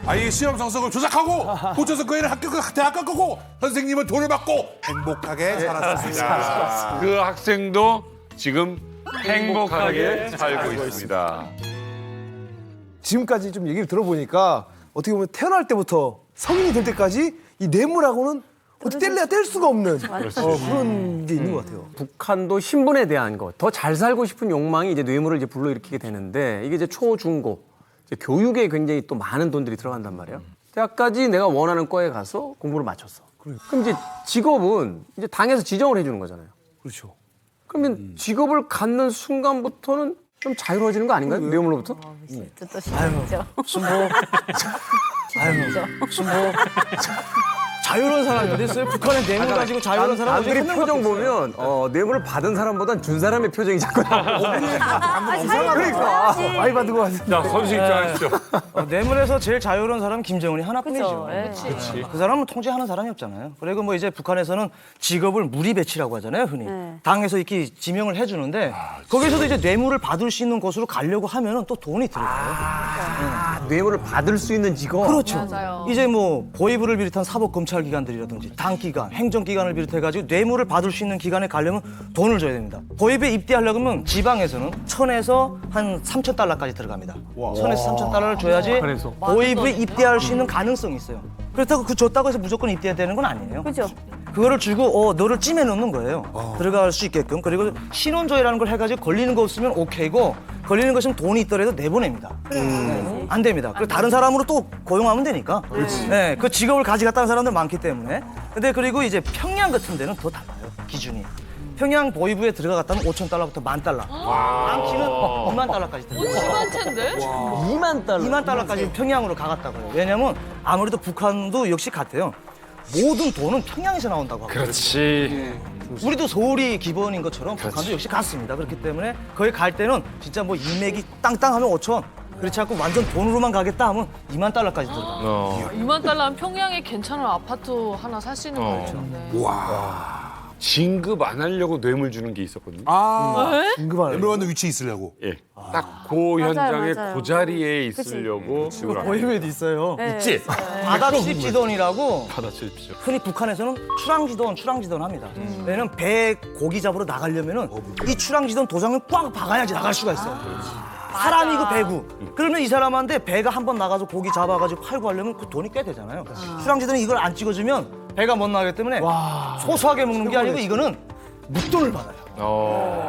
Speaker 3: 아이 시험 성적을 조작하고 고쳐서 그 애를 대학 가고 선생님은 돈을 받고 행복하게 살았습니다.
Speaker 1: 그 학생도 지금 행복하게 살고 있습니다.
Speaker 5: 지금까지 좀 얘기를 들어보니까 어떻게 보면 태어날 때부터 성인이 될 때까지 이 뇌물하고는 어떻게 뗄래야 뗄 수가 없는 그런 게 있는 것 같아요.
Speaker 2: 북한도 신분에 대한 것, 더 잘 살고 싶은 욕망이 이제 뇌물을 이제 불러일으키게 되는데 이게 이제 초, 중, 고 이제 교육에 굉장히 또 많은 돈들이 들어간단 말이에요. 대학까지 내가 원하는 과에 가서 공부를 마쳤어. 그럼 이제 직업은 이제 당에서 지정을 해주는 거잖아요.
Speaker 5: 그렇죠.
Speaker 2: 그러면 직업을 갖는 순간부터는 좀 자유로워지는 거 아닌가요? 뇌물로부터?
Speaker 11: 또 시작이죠.
Speaker 9: 순보. 순보. 자유로운 사람이 어디 있어요? 북한의 뇌물 가지고 자유로운 사람 어디
Speaker 2: 남들이 표정 보면 뇌물을 받은 사람보단 준 사람의 표정이 자꾸 나와. 그러니까
Speaker 5: 많이 받은 것 같은데.
Speaker 1: 자, 선수 입장하시죠.
Speaker 9: 뇌물에서 제일 자유로운 사람은 김정은이 하나뿐이죠.
Speaker 11: 그쵸.
Speaker 9: 그 사람은 통제하는 사람이 없잖아요. 그리고 뭐 이제 북한에서는 직업을 무리 배치라고 하잖아요, 흔히. 당에서 이렇게 지명을 해주는데 거기서도 이제 뇌물을 받을 수 있는 곳으로 가려고 하면은 또 돈이 들어가요.
Speaker 2: 뇌물을 받을 수 있는 직업.
Speaker 9: 그렇죠.
Speaker 6: 맞아요.
Speaker 9: 이제 뭐 보위부를 비롯한 사법 검찰 기관들이라든지 당기관, 행정기관을 비롯해가지고 뇌물을 받을 수 있는 기관에 가려면 돈을 줘야 됩니다. 보위부에 입대하려면 지방에서는 1,000에서 한 3,000달러까지 들어갑니다. 1,000에서 3,000달러를 줘야지 보위부에 입대할 수 있는 가능성이 있어요. 그렇다고 그 줬다고 해서 무조건 입대해야 되는 건 아니에요.
Speaker 4: 그죠?
Speaker 9: 그거를 주고 너를 찜해 놓는 거예요. 들어갈 수 있게끔. 그리고 신원조회라는 걸 해가지고 걸리는 거 없으면 오케이고 걸리는 것이면 돈이 있더라도 내보냅니다. 안 됩니다. 그리고 다른 사람으로 또 고용하면 되니까. 네, 그 직업을 가져갔다는 사람들 많기 때문에. 근데 그리고 이제 평양 같은 데는 더 달라요. 기준이. 평양 보위부에 들어갔다면 5,000달러부터 10,000달러. 많기는 2만 달러까지 들어가요.
Speaker 6: 심한 텐데?
Speaker 2: 2만 달러.
Speaker 9: 2만 달러까지 평양으로 가갔다고 해요. 왜냐면 아무래도 북한도 역시 같아요. 모든 돈은 평양에서 나온다고 하거든요.
Speaker 8: 그렇지.
Speaker 9: 우리도 서울이 기본인 것처럼 북한도 역시 같습니다. 그렇기 때문에 거기 갈 때는 진짜 뭐 인맥이 땅땅하면 5천, 그렇지 않고 완전 돈으로만 가겠다 하면 2만 달러까지 들어가요.
Speaker 6: 2만 달러면 평양에 괜찮은 아파트 하나 살 수 있는 거였는데.
Speaker 1: 와. 진급 안 하려고 뇌물 주는 게 있었거든요.
Speaker 3: 뇌물 받는 위치에 있으려고.
Speaker 1: 예. 딱 그 현장에 그 자리에 있으려고.
Speaker 9: 보이면도 있어요.
Speaker 4: 네.
Speaker 9: 있지? 바다출입지돈이라고
Speaker 8: 받아주십시오.
Speaker 9: 흔히 북한에서는 출항지돈 합니다. 왜냐면 배 고기 잡으러 나가려면은 이 출항지돈 도장을 꽉 박아야지 나갈 수가 있어요. 사람이고 배구. 그러면 이 사람한테 배가 한 번 나가서 고기 잡아가지고 팔고 하려면 그 돈이 꽤 되잖아요. 출항지돈이 이걸 안 찍어주면 배가 못 나가기 때문에 소소하게 먹는 게 아니고 이거는 묵돈을 받아요.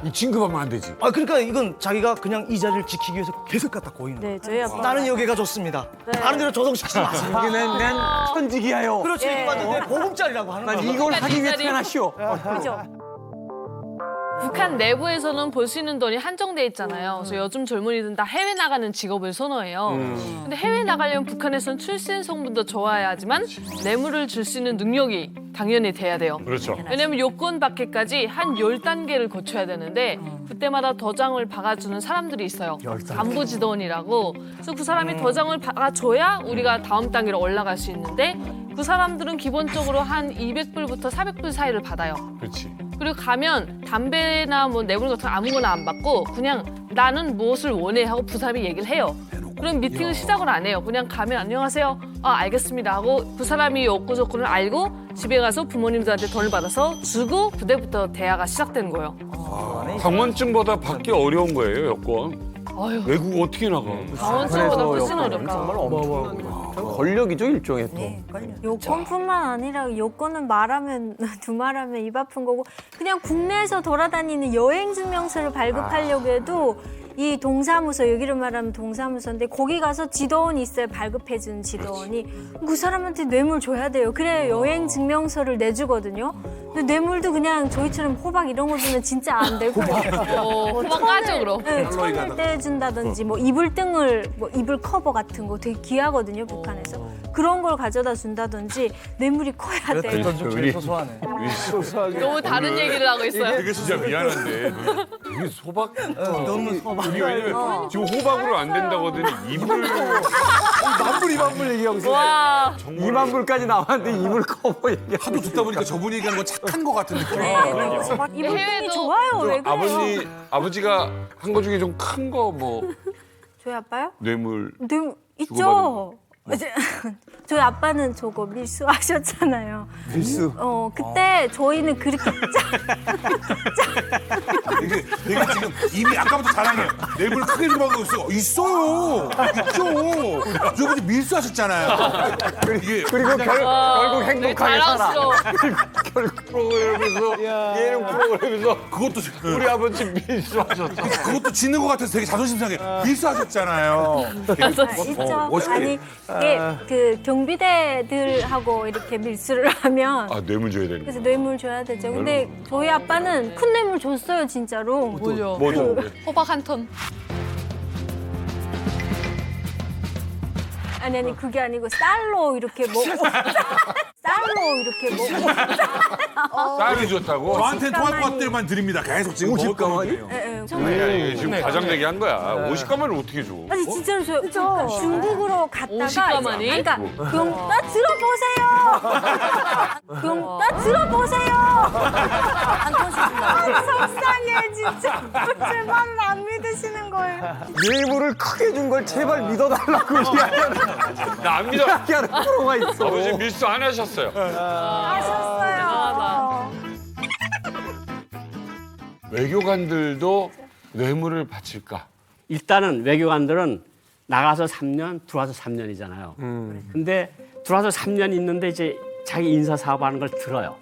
Speaker 1: 이 진급하면 안 되지.
Speaker 9: 그러니까 이건 자기가 그냥 이 자리를 지키기 위해서 계속 갖다 고이는 거예요.
Speaker 4: 네, 저희 아빠.
Speaker 9: 나는 여기가 좋습니다. 다른 데로 조정시키지 마세요.
Speaker 2: 여기는 난 천직이야요.
Speaker 9: 그렇지. 이게 완전 보금자리라고 하는
Speaker 2: 난
Speaker 9: 거예요.
Speaker 2: 이걸 하기 위해 태어났시오.
Speaker 4: 그죠?
Speaker 6: 북한 내부에서는 볼 수 있는 돈이 한정돼 있잖아요. 그래서 요즘 젊은이들은 다 해외 나가는 직업을 선호해요. 근데 해외 나가려면 북한에서는 출신 성분도 좋아야 하지만 뇌물을 줄 수 있는 능력이 당연히 돼야 돼요.
Speaker 1: 그렇죠.
Speaker 6: 왜냐면 요건 받기까지 한 10단계를 거쳐야 되는데 그때마다 도장을 박아주는 사람들이 있어요. 간부지도원이라고. 그래서 그 사람이 도장을 박아줘야 우리가 다음 단계로 올라갈 수 있는데 그 사람들은 기본적으로 한 200불부터 400불 사이를 받아요.
Speaker 1: 그렇지.
Speaker 6: 그리고 가면 담배나 뭐 뇌물 같은 거 아무거나 안 받고 그냥 나는 무엇을 원해 하고 그 사람이 얘기를 해요. 그럼 미팅을 시작을 안 해요. 그냥 가면 안녕하세요. 알겠습니다 하고 그 사람이 욕구 조건을 알고 집에 가서 부모님들한테 돈을 받아서 주고 그때부터 대화가 시작되는 거예요.
Speaker 1: 방문증보다 받기 어려운 거예요, 여권.
Speaker 6: 아유.
Speaker 1: 외국 어떻게 나가?
Speaker 6: 방문증보다 훨씬 어렵죠.
Speaker 2: 정말 어마어마한 거예요. 권력이죠, 일종의 또.
Speaker 15: 네, 요건뿐만 아니라 요건은 말하면 두말하면 입 아픈 거고 그냥 국내에서 돌아다니는 여행 증명서를 발급하려고 해도 이 동사무소 여기를 말하면 동사무소인데 거기 가서 지도원이 있어요. 발급해준 지도원이 그 사람한테 뇌물 줘야 돼요. 그래야 여행 증명서를 내주거든요. 근데 뇌물도 그냥 저희처럼 호박 이런 거 주면 진짜 안 되고
Speaker 6: 호박 까죠 그럼.
Speaker 15: 네, 천을 떼준다든지 뭐 이불등을 뭐 이불 커버 같은 거 되게 귀하거든요 북한에서 그런 걸 가져다 준다든지 뇌물이 커야 돼.
Speaker 9: 소소하네.
Speaker 6: 너무 다른 얘기를 하고 있어요.
Speaker 1: 되게 진짜 미안한데 이게 소박
Speaker 9: 너무 소박.
Speaker 1: 우리 왜냐면 지금 호박으로 안 된다고 하더니 이불
Speaker 5: 이만불 얘기하고 있어요.
Speaker 6: 와.
Speaker 2: 2만 불까지 나왔는데 이불 커버 얘기.
Speaker 3: 하도 듣다 보니까 저분이 얘기하는 건 착한 거 같은 느낌.
Speaker 15: 이불등이 좋아요. 왜 그래요?
Speaker 1: 아버지가 한 거 중에 좀 큰 거 뭐
Speaker 15: 저희 아빠요?
Speaker 1: 뇌물
Speaker 15: 뇌물 있죠.
Speaker 1: 주고받은
Speaker 15: 저희 아빠는 저거 밀수하셨잖아요.
Speaker 5: 밀수.
Speaker 15: 그때 저희는 그렇게
Speaker 3: 되게 지금 이미 아까부터 자랑해요. 뇌물 크게 좀 하고 있어요. 있어요. 있죠. 저분이 밀수하셨잖아요. 이게
Speaker 2: 그리고 결국 행복하게 살아.
Speaker 6: 자랑스러워.
Speaker 1: 결국 프로그램에서 예능 프로그램에서
Speaker 3: 그것도
Speaker 1: 우리 아버지 밀수하셨어.
Speaker 3: 그것도 짓는 것 같아서 되게 자존심 상해. 밀수하셨잖아요.
Speaker 15: 있죠.
Speaker 3: 멋있게.
Speaker 15: 아니 이게 그 경비대들하고 이렇게 밀수를 하면
Speaker 1: 아 뇌물 줘야 되는
Speaker 15: 그래서
Speaker 1: 거.
Speaker 15: 뇌물 줘야 되죠. 근데 저희 아빠는 큰 뇌물 줬어요 진짜로.
Speaker 6: 뭐죠?
Speaker 1: 뭐죠?
Speaker 6: 호박 한 톤.
Speaker 15: 아니 그게 아니고 쌀로 이렇게 먹고 쌀로 이렇게 먹고
Speaker 1: 쌀이 좋다고?
Speaker 3: 저한테 통할 것들만 드립니다. 계속 지금
Speaker 2: 50가만이?
Speaker 1: 아니 지금 과장 얘기한 거야. 50가만을 어떻게 줘?
Speaker 15: 아니 진짜로 저 중국으로 갔다가
Speaker 6: 50가만이?
Speaker 15: 이제 그러니까 나 들어보세요. 나 들어보세요. 속상해 진짜. 제 말을 안 믿으시는 거예요.
Speaker 2: 뇌물을 크게 준 걸 제발 믿어달라고 이야기하는
Speaker 1: 나 안 믿어.
Speaker 2: 이야기하는 프로가 있어.
Speaker 1: 아버지 밀수 안 하셨어요.
Speaker 15: 하셨어요.
Speaker 1: 외교관들도 뇌물을 바칠까?
Speaker 10: 일단은 외교관들은 나가서 3년, 들어와서 3년이잖아요. 근데 들어와서 3년 있는데 이제 자기 인사 사업하는 걸 들어요.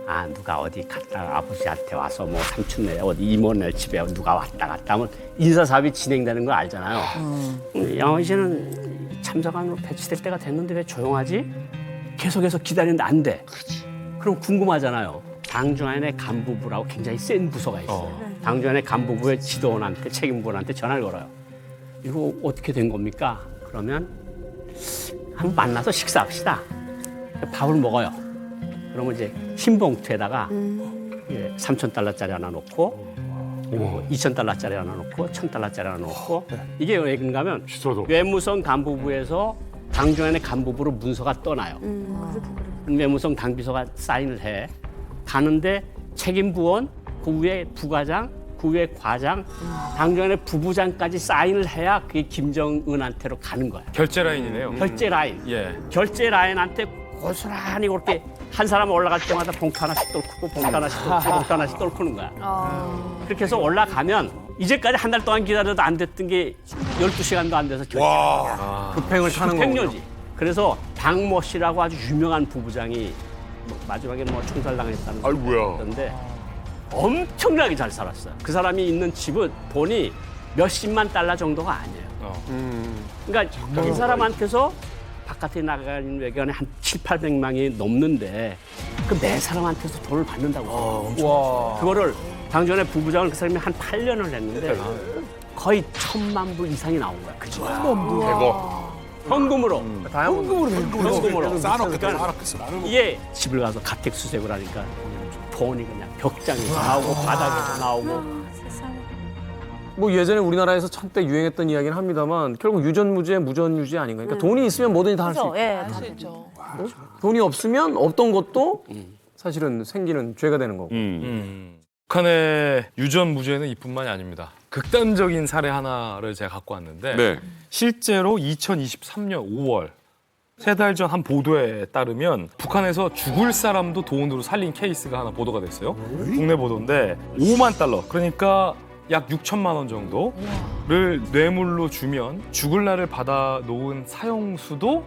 Speaker 10: 아 누가 어디 갔다가 아버지한테 와서 뭐 삼촌네 어디 이모네 집에 누가 왔다 갔다 하면 인사 사업이 진행되는 걸 알잖아요. 양원 씨는 참사관으로 배치될 때가 됐는데 왜 조용하지? 계속해서 기다리는데 안 돼. 그럼 궁금하잖아요. 당주안의 간부부라고 굉장히 센 부서가 있어요. 당주안의 간부부의 지도원한테 책임부원한테 전화를 걸어요. 이거 어떻게 된 겁니까? 그러면 한번 만나서 식사합시다. 밥을 먹어요. 그러면 이제 흰 봉투에다가 3,000달러짜리 하나 놓고 2,000달러짜리 하나 놓고 1,000달러짜리 하나 놓고 이게 왜 그런가 하면 외무성 간부부에서 당주안의 간부부로 문서가 떠나요. 외무성 당비서가 사인을 해. 가는데 책임부원, 그 위에 부과장, 그 위에 과장, 당주안의 부부장까지 사인을 해야 그게 김정은한테로 가는 거야.
Speaker 8: 결제 라인이네요.
Speaker 10: 결제 라인.
Speaker 8: 예.
Speaker 10: 결제 라인한테 고스란히 그렇게 한 사람 올라갈 때마다 봉투 하나씩 뚫고 봉투 하나씩 뚫고 봉투 하나씩 뚫고는 거야. 그렇게 해서 올라가면 이제까지 한 달 동안 기다려도 안 됐던 게 12시간도 안 돼서 결제.
Speaker 2: 급행을 타는 거구나.
Speaker 10: 급행료지. 그래서 박모 씨라고 아주 유명한 부부장이 마지막에 뭐 총살당했다는
Speaker 1: 아이고야.
Speaker 10: 엄청나게 잘 살았어요. 그 사람이 있는 집은 돈이 몇십만 달러 정도가 아니에요. 그러니까 이 사람한테서 바깥에 나가는 외교관이 한 700~800명이 넘는데 그 매 사람한테서 돈을 받는다고. 그거를 당전에 부부장을 그 사람이 한 8년을 했는데 거의 1,000만 불 이상이 나온 거야. 그 집에.
Speaker 1: 대박.
Speaker 10: 현금으로.
Speaker 3: 현금으로 쌓아놓겠다.
Speaker 10: 이게 집을 가서 가택수색을 하니까 돈이 그냥 벽장에서 나오고 바닥에서 나오고.
Speaker 2: 뭐 예전에 우리나라에서 한때 유행했던 이야기는 합니다만 결국 유전무죄, 무전유죄 아닌가. 그러니까 돈이 있으면 뭐든지 다 할 수 있고.
Speaker 6: 할 수 있죠.
Speaker 2: 돈이 없으면 없던 것도 사실은 생기는 죄가 되는 거고.
Speaker 8: 북한의 유전 무죄는 이뿐만이 아닙니다. 극단적인 사례 하나를 제가 갖고 왔는데 실제로 2023년 5월 3달 전 한 보도에 따르면 북한에서 죽을 사람도 돈으로 살린 케이스가 하나 보도가 됐어요. 국내 보도인데 5만 달러, 그러니까 약 6천만 원 정도를 뇌물로 주면 죽을 날을 받아 놓은 사형수도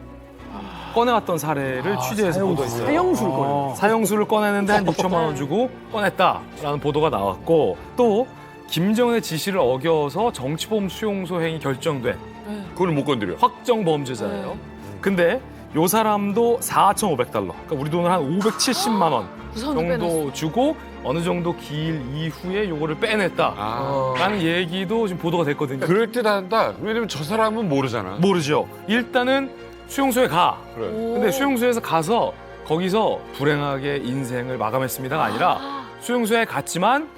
Speaker 8: 꺼내왔던 사례를 취재해서 보도했어요.
Speaker 2: 사형수를 꺼내.
Speaker 8: 사형수를 꺼내는데 한 6천만 원 주고 꺼냈다라는 보도가 나왔고 또 김정은의 지시를 어겨서 정치범 수용소 행위 결정된
Speaker 1: 그걸 못 건드려.
Speaker 8: 확정 범죄자예요. 근데 요 사람도 4,500달러, 그러니까 우리 돈으로 한 570만 원
Speaker 6: 우선도
Speaker 8: 정도
Speaker 6: 빼냈어.
Speaker 8: 주고 어느 정도 기일 이후에 요거를 빼냈다라는 얘기도 지금 보도가 됐거든요.
Speaker 1: 그럴 듯한다. 왜냐면 저 사람은 모르잖아.
Speaker 8: 모르죠. 일단은 수용소에 가.
Speaker 1: 그래.
Speaker 8: 근데 수용소에서 가서 거기서 불행하게 인생을 마감했습니다가 아니라 수용소에 갔지만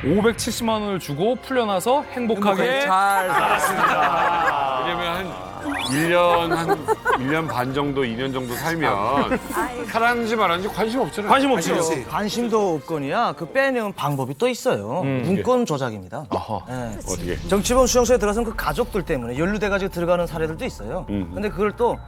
Speaker 8: 570만 원을 주고 풀려나서 행복하게
Speaker 2: 잘
Speaker 8: 살았습니다.
Speaker 1: 왜냐면 한 1년 반 정도, 2년 정도 살면 살았는지 말았는지 관심 없잖아요.
Speaker 8: 관심 없죠.
Speaker 9: 관심도 없거니와 그 빼내는 방법이 또 있어요. 문건 조작입니다. 네.
Speaker 1: 어떻게?
Speaker 9: 정치범 수용소에 들어가서 그 가족들 때문에 연루돼가지고 들어가는 사례들도 있어요. 근데 그걸 또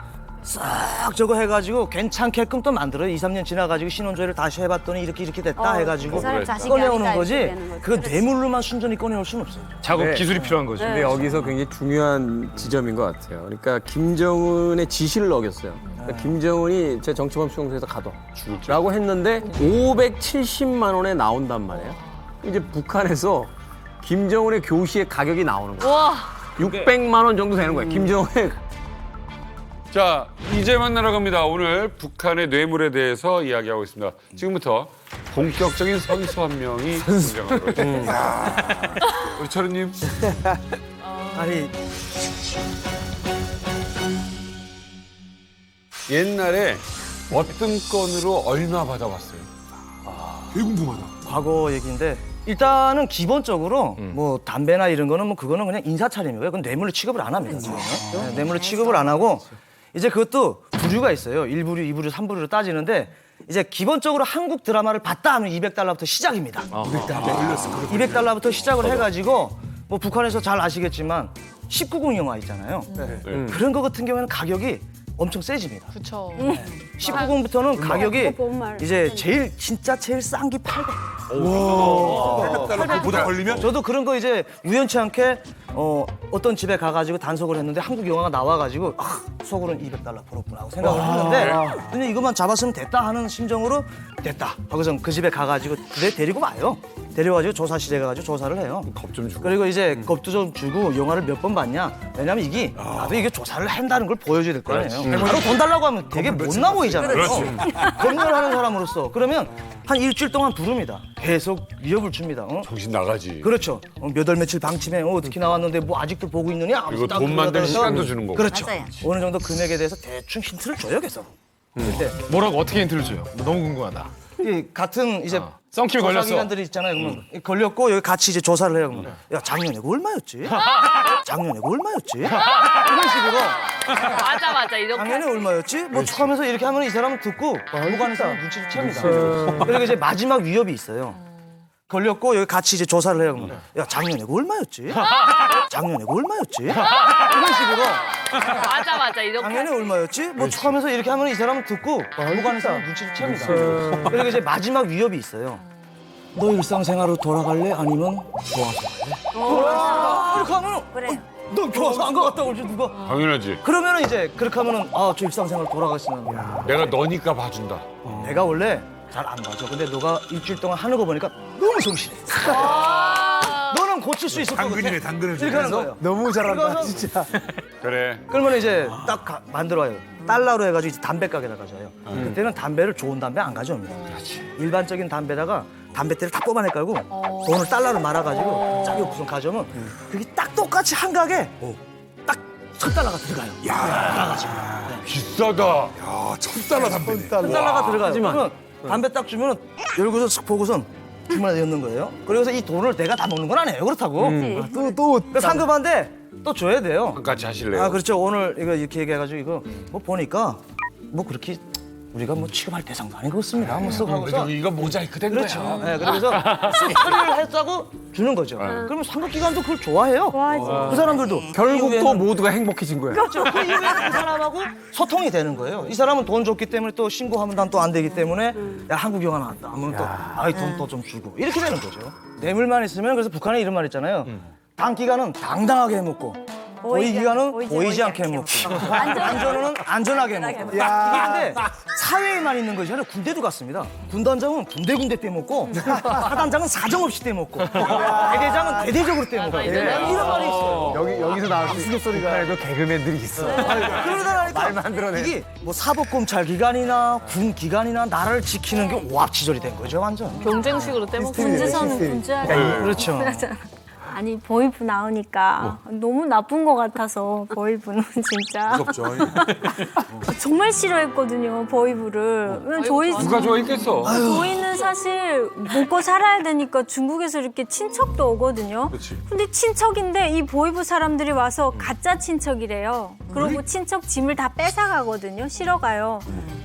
Speaker 9: 싹 저거 해가지고 괜찮게끔 또 만들어요. 2, 3년 지나가지고 신원조회를 다시 해봤더니 이렇게 됐다 해가지고
Speaker 4: 그 사람 자식이
Speaker 9: 꺼내오는
Speaker 4: 아니다
Speaker 9: 거지.
Speaker 4: 이렇게 되는 거지.
Speaker 9: 그거 뇌물로만 순전히 꺼내올 수는 없어요.
Speaker 8: 작업
Speaker 2: 네.
Speaker 8: 기술이 필요한 거죠.
Speaker 2: 근데 여기서 굉장히 중요한 지점인 것 같아요. 그러니까 김정은의 지시를 어겼어요. 그러니까 김정은이 제 정치범 수용소에서 가둬라고 했는데 570만 원에 나온단 말이에요. 이제 북한에서 김정은의 교시의 가격이 나오는 거예요.
Speaker 6: 와.
Speaker 2: 600만 원 정도 되는 거예요. 김정은의.
Speaker 1: 자, 이제 만나러 갑니다. 오늘 북한의 뇌물에 대해서 이야기하고 있습니다. 지금부터 본격적인 선수 한 명이 등장하도록 하겠습니다. 우리 철우님.
Speaker 9: 아니
Speaker 1: 옛날에 어떤 건으로 얼마 받아봤어요?
Speaker 3: 되게 궁금하다.
Speaker 9: 과거 얘기인데 일단은 기본적으로 뭐 담배나 이런 거는 뭐 그거는 그냥 인사차림이고요. 그건 뇌물로 취급을 안 합니다. 네, 뇌물로 취급을 안 하고 이제 그것도 부류가 있어요. 1부류, 2부류, 3부류로 따지는데 이제 기본적으로 한국 드라마를 봤다 하면 200달러부터 시작입니다. 200달러부터 시작을 해가지고 뭐 북한에서 잘 아시겠지만 19금 영화 있잖아요. 그런 거 같은 경우에는 가격이 엄청 세집니다.
Speaker 6: 그렇죠.
Speaker 9: 19금부터는 가격이 이제 진짜 제일 싼 게 800.
Speaker 3: 800달러 보다 걸리면?
Speaker 9: 저도 그런 거 이제 우연치 않게 어떤 집에 가가지고 단속을 했는데 한국 영화가 나와가지고 속으로는 200달러 벌었구나 하고 생각을 했는데 근데 이것만 잡았으면 됐다 하는 심정으로 됐다 하고서 그 집에 가가지고 그래 데리고 와요. 데려가지고 조사실에 가가지고 조사를 해요.
Speaker 1: 겁 좀 주고.
Speaker 9: 그리고 이제 겁도 좀 주고 영화를 몇 번 봤냐? 왜냐면 이게 나도 이게 조사를 한다는 걸 보여줘야 될 거 아니에요. 바로 돈 달라고 하면 되게 못나 보이잖아요. 검열을 하는 사람으로서 그러면 한 일주일 동안 부릅니다. 계속 위협을 줍니다.
Speaker 1: 정신 나가지.
Speaker 9: 그렇죠. 몇 월 며칠 방침해 어떻게 나왔는데 뭐 아직도 보고 있느냐?
Speaker 1: 그리고 돈 만드는 시간도 주는 거고.
Speaker 9: 그렇죠.
Speaker 11: 맞아요.
Speaker 9: 어느 정도 금액에 대해서 대충 힌트를 줘요, 계속. 그때
Speaker 8: 뭐라고 어떻게 힌트를 줘요? 너무 궁금하다.
Speaker 9: 이 같은 이제
Speaker 8: 썬킴이 걸렸어.
Speaker 9: 조사기관들이 있잖아요. 그러면 걸렸고 여기 같이 이제 조사를 해요. 그러면 야 작년에 그 얼마였지? 작년에 그 얼마였지? 이런 식으로
Speaker 6: 맞아 이렇게.
Speaker 9: 작년에 얼마였지? 뭐 축하하면서 이렇게 하면 이 사람은 듣고 보관해서 눈치를 챕니다. 그리고 이제 마지막 위협이 있어요. 걸렸고 여기 같이 이제 조사를 해요. 그러면 야 작년에 그 얼마였지? 작년에 그 얼마였지? 이런 식으로
Speaker 6: 맞아 이렇게.
Speaker 9: 작년에 얼마였지? 뭐 축하하면서 이렇게 하면 이 사람은 듣고 보관해서 눈치를 챕니다. 그리고 이제 마지막 위협이 있어요. 너 일상생활로 돌아갈래? 아니면 교화소 갈래? 그렇게 하면
Speaker 11: 그래요.
Speaker 9: 너 교화소 안 가갔다고 그러지 누가?
Speaker 1: 당연하지.
Speaker 9: 그러면은 이제 그렇게 하면은 저 일상생활 돌아가시는
Speaker 1: 내가 너니까 봐준다.
Speaker 9: 내가 원래 잘 안 가죠. 근데 너가 일주일 동안 하는 거 보니까 너무 성실해. 너는 고칠 수 있을 것 같아.
Speaker 3: 당근이네, 당근을
Speaker 9: 이렇게 하는 거예요.
Speaker 5: 너무 잘한다,
Speaker 9: 그래서
Speaker 5: 진짜.
Speaker 1: 그래.
Speaker 9: 그러면 이제 딱 만들어요. 달러로 해가지고 이제 담배 가게다 가져요. 그때는 담배를 좋은 담배 안 가져옵니다. 일반적인 담배다가 담뱃대를 다 뽑아내 깔고 돈을 달러로 말아가지고 짝이 무슨 가져오면 그게 딱 똑같이 한 가게 딱 1,000달러가 들어가요. 나가지고.
Speaker 1: 비싸다.
Speaker 3: 야, 1,000달러 담배네.
Speaker 9: 1,000달러가 들어가요. 그러면 담배 딱 주면 열고서 슥 보고선 주문에 넣는 거예요. 그래서 이 돈을 내가 다 먹는 건 아니에요. 그렇다고. 또 상급한데 또 줘야 돼요.
Speaker 1: 같이 하실래요?
Speaker 9: 그렇죠. 오늘 이거 이렇게 얘기해가지고 이거 뭐 보니까 뭐 그렇게 우리가 뭐 취급할 대상도 아닌 것 같습니다. 뭐 쓱 하고서
Speaker 1: 이거 모자이크 된
Speaker 9: 그렇죠.
Speaker 1: 거야.
Speaker 9: 네, 그래서 쓱 처리를 했다고 주는 거죠. 그러면 상급기관도 그걸 좋아해요. 그 사람들도.
Speaker 2: 결국 또
Speaker 9: 이후에는
Speaker 2: 모두가 행복해진 거예요.
Speaker 9: 그렇죠. 그 이후에는 그 사람하고 소통이 되는 거예요. 이 사람은 돈 줬기 때문에 또 신고하면 난 또 안 되기 때문에 야 한국 영화 나왔다 하면 또 아이 돈 또 좀 주고 이렇게 되는 거죠. 뇌물만 있으면 그래서 북한에 이런 말 있잖아요. 단기간은 당당하게 해먹고 보이기가는 보이지 않게 해먹고 안전은 안전하게 해먹고 이게 근데 사회에만 있는 것이 아니라 군대도 같습니다. 군단장은 군데군데 떼먹고 사단장은 사정없이 떼먹고 대대장은 대대적으로 떼먹고 이런 말이 있어요.
Speaker 5: 여기서 나올 수 있는 소리가 개그맨들이 있어.
Speaker 9: 그러다
Speaker 5: 말만 들어내.
Speaker 9: 이게 뭐 사법검찰 기관이나 군 기관이나 나라를 지키는 게 오합지졸이 된 거죠 완전.
Speaker 6: 경쟁식으로 떼먹고
Speaker 15: 군지선은 군지하게.
Speaker 9: 그렇죠.
Speaker 15: 아니 보이브 나오니까 너무 나쁜 것 같아서 보이브는 진짜
Speaker 3: 무섭죠.
Speaker 15: 정말 싫어했거든요 보이브를. 왜냐면 저희
Speaker 1: 누가 좋아했겠어?
Speaker 15: 저희는 사실 먹고 살아야 되니까 중국에서 이렇게 친척도 오거든요. 근데 친척인데 이 보이브 사람들이 와서 가짜 친척이래요. 그리고 친척 짐을 다 뺏어가거든요. 실어가요.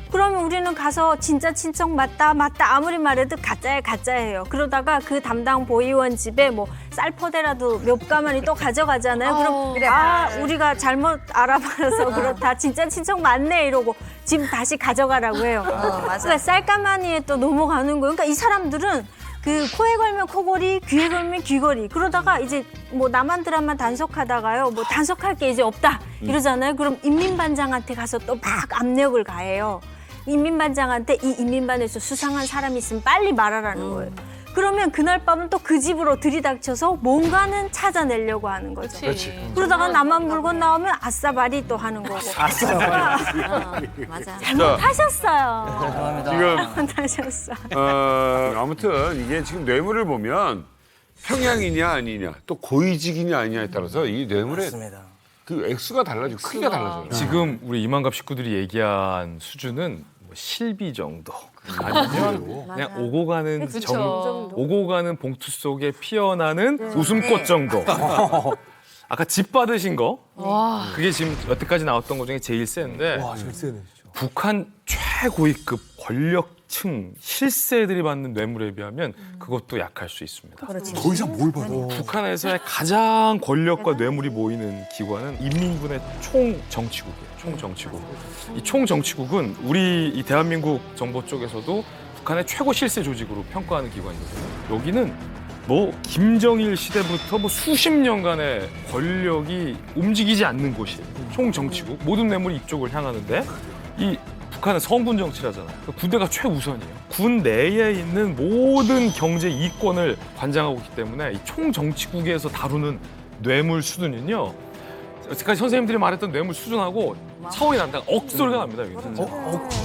Speaker 15: 그러면 우리는 가서 진짜 친척 맞다 아무리 말해도 가짜예요. 그러다가 그 담당 보이원 집에 뭐 쌀포대라도 몇 가마니 또 가져가잖아요. 그럼
Speaker 4: 그래.
Speaker 15: 우리가 잘못 알아봐서 그렇다. 진짜 친척 맞네 이러고 짐 다시 가져가라고 해요. 그러니까 쌀가마니에 또 넘어가는 거예요. 그러니까 이 사람들은 그 코에 걸면 코걸이, 귀에 걸면 귀걸이. 그러다가 이제 뭐 남한 드라마 단속하다가요. 뭐 단속할 게 이제 없다 이러잖아요. 그럼 인민반장한테 가서 또 막 압력을 가해요. 인민반장한테 이 인민반에서 수상한 사람이 있으면 빨리 말하라는 거예요. 그러면 그날 밤은 또 그 집으로 들이닥쳐서 뭔가는 찾아내려고 하는 거죠. 그러다가 남한 물건 나오면 아싸바리 또 하는 거고.
Speaker 11: 맞아.
Speaker 15: 잘못하셨어요.
Speaker 1: 지금
Speaker 15: 잘못하셨어.
Speaker 1: 아무튼 이게 지금 뇌물을 보면 평양이냐 아니냐 또 고위직이냐 아니냐에 따라서 이 뇌물의 그 액수가 달라지고 크기가 달라져요.
Speaker 8: 지금 우리 이만갑 식구들이 얘기한 수준은 뭐 실비 정도 아니면 그냥 오고 가는 오고 가는 봉투 속에 피어나는 웃음꽃 정도. 아까 집 받으신 거 그게 지금 여태까지 나왔던 것 중에 제일 센데
Speaker 5: 제일 세네.
Speaker 8: 북한 최고위급 권력층 실세들이 받는 뇌물에 비하면 그것도 약할 수 있습니다.
Speaker 3: 더 이상 뭘 받아?
Speaker 8: 북한에서의 가장 권력과 뇌물이 모이는 기관은 인민군의 총정치국이에요. 총정치국. 이 총정치국은 우리 이 대한민국 정보 쪽에서도 북한의 최고 실세 조직으로 평가하는 기관이거든요. 여기는 뭐 김정일 시대부터 뭐 수십 년간의 권력이 움직이지 않는 곳이에요. 총정치국. 모든 뇌물이 이쪽을 향하는데 이 북한은 성군 정치라잖아요. 군대가 최우선이에요. 군 내에 있는 모든 경제 이권을 관장하고 있기 때문에 이 총정치국에서 다루는 뇌물 수준은요. 여태까지 선생님들이 말했던 뇌물 수준하고 차원이 난다. 억소리가 납니다.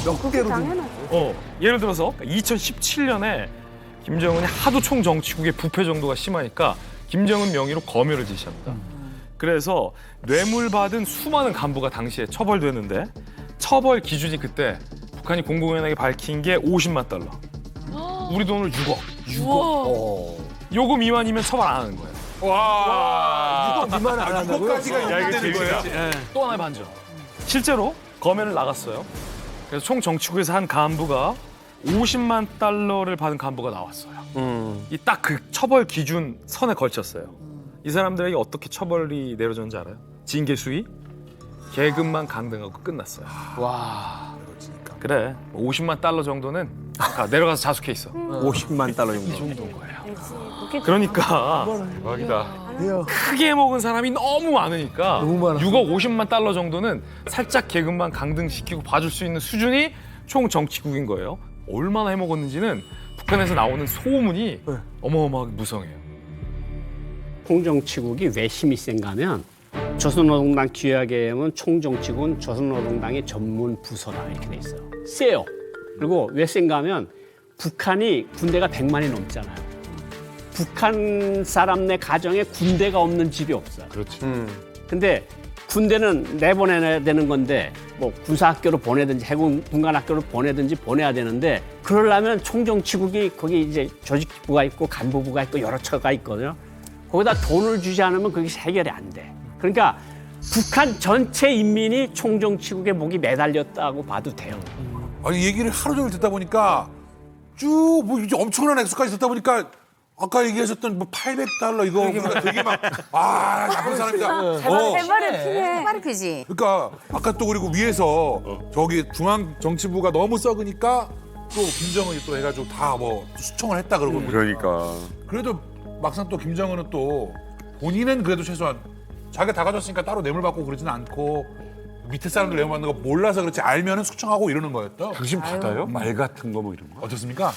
Speaker 5: 몇 개로
Speaker 8: 예를 들어서 2017년에 김정은이 하도 총정치국의 부패 정도가 심하니까 김정은 명의로 검열을 지시합니다. 그래서 뇌물 받은 수많은 간부가 당시에 처벌되는데 처벌 기준이 그때 북한이 공공연하게 밝힌 게 50만 달러. 우리 돈으로 6억. 요거 미만이면 처벌 안 하는 거예요.
Speaker 1: 와.
Speaker 5: 이거 미만 안 한다고요?
Speaker 1: 야, 이게 재밌다.
Speaker 8: 또 하나의 반전. 실제로 검열을 나갔어요. 그래서 총정치국에서 한 간부가 50만 달러를 받은 간부가 나왔어요. 이 딱 그 처벌 기준 선에 걸쳤어요. 이 사람들에게 어떻게 처벌이 내려졌는지 알아요? 징계 수위? 계급만 강등하고 끝났어요.
Speaker 5: 와.
Speaker 8: 그래, 50만 달러 정도는 내려가서 자숙해 있어.
Speaker 2: 50만 달러 정도.
Speaker 8: 이 정도인 거예요. 그러니까
Speaker 1: 대박이다.
Speaker 8: 크게 먹은 사람이 너무 많으니까 6억 50만 달러 정도는 살짝 계급만 강등시키고 봐줄 수 있는 수준이 총정치국인 거예요. 얼마나 해먹었는지는 북한에서 나오는 소문이 어마어마하게 무성해요.
Speaker 10: 총정치국이 왜 힘이 센가 하면 조선노동당 기획에는 총정치국은 조선노동당의 전문 부서다 이렇게 돼 있어요. 세요. 그리고 왜 센가 하면 북한이 군대가 100만이 넘잖아요. 북한 사람네 가정에 군대가 없는 집이 없어요.
Speaker 1: 그렇지.
Speaker 10: 근데 군대는 내보내야 되는 건데 뭐 군사학교로 보내든지 해군 군관학교로 보내든지 보내야 되는데 그러려면 총정치국이 거기 이제 조직부가 있고 간부부가 있고 여러 처가 있거든요. 거기다 돈을 주지 않으면 그게 해결이 안 돼. 그러니까 북한 전체 인민이 총정치국의 목이 매달렸다고 봐도 돼요.
Speaker 3: 아니 얘기를 하루 종일 듣다 보니까 쭉 뭐 이제 엄청난 액수까지 듣다 보니까 아까 얘기하셨던 뭐 800달러 이거 그러니까 되게 막 나쁜 사람이다.
Speaker 4: 세발을 피네.
Speaker 3: 그러니까 아까 또 그리고 위에서 저기 중앙 정치부가 너무 썩으니까 또 김정은이 또 해가지고 다 뭐 수청을 했다 그러고
Speaker 1: 그러니까
Speaker 3: 그래도 막상 또 김정은은 또 본인은 그래도 최소한 자기가 다 가졌으니까 따로 뇌물 받고 그러진 않고 밑에 사람들 뇌물 받는 거 몰라서 그렇지 알면은 숙청하고 이러는 거였죠.
Speaker 1: 당신 받아요? 말 같은 거 뭐 이런 거.
Speaker 3: 어떻습니까?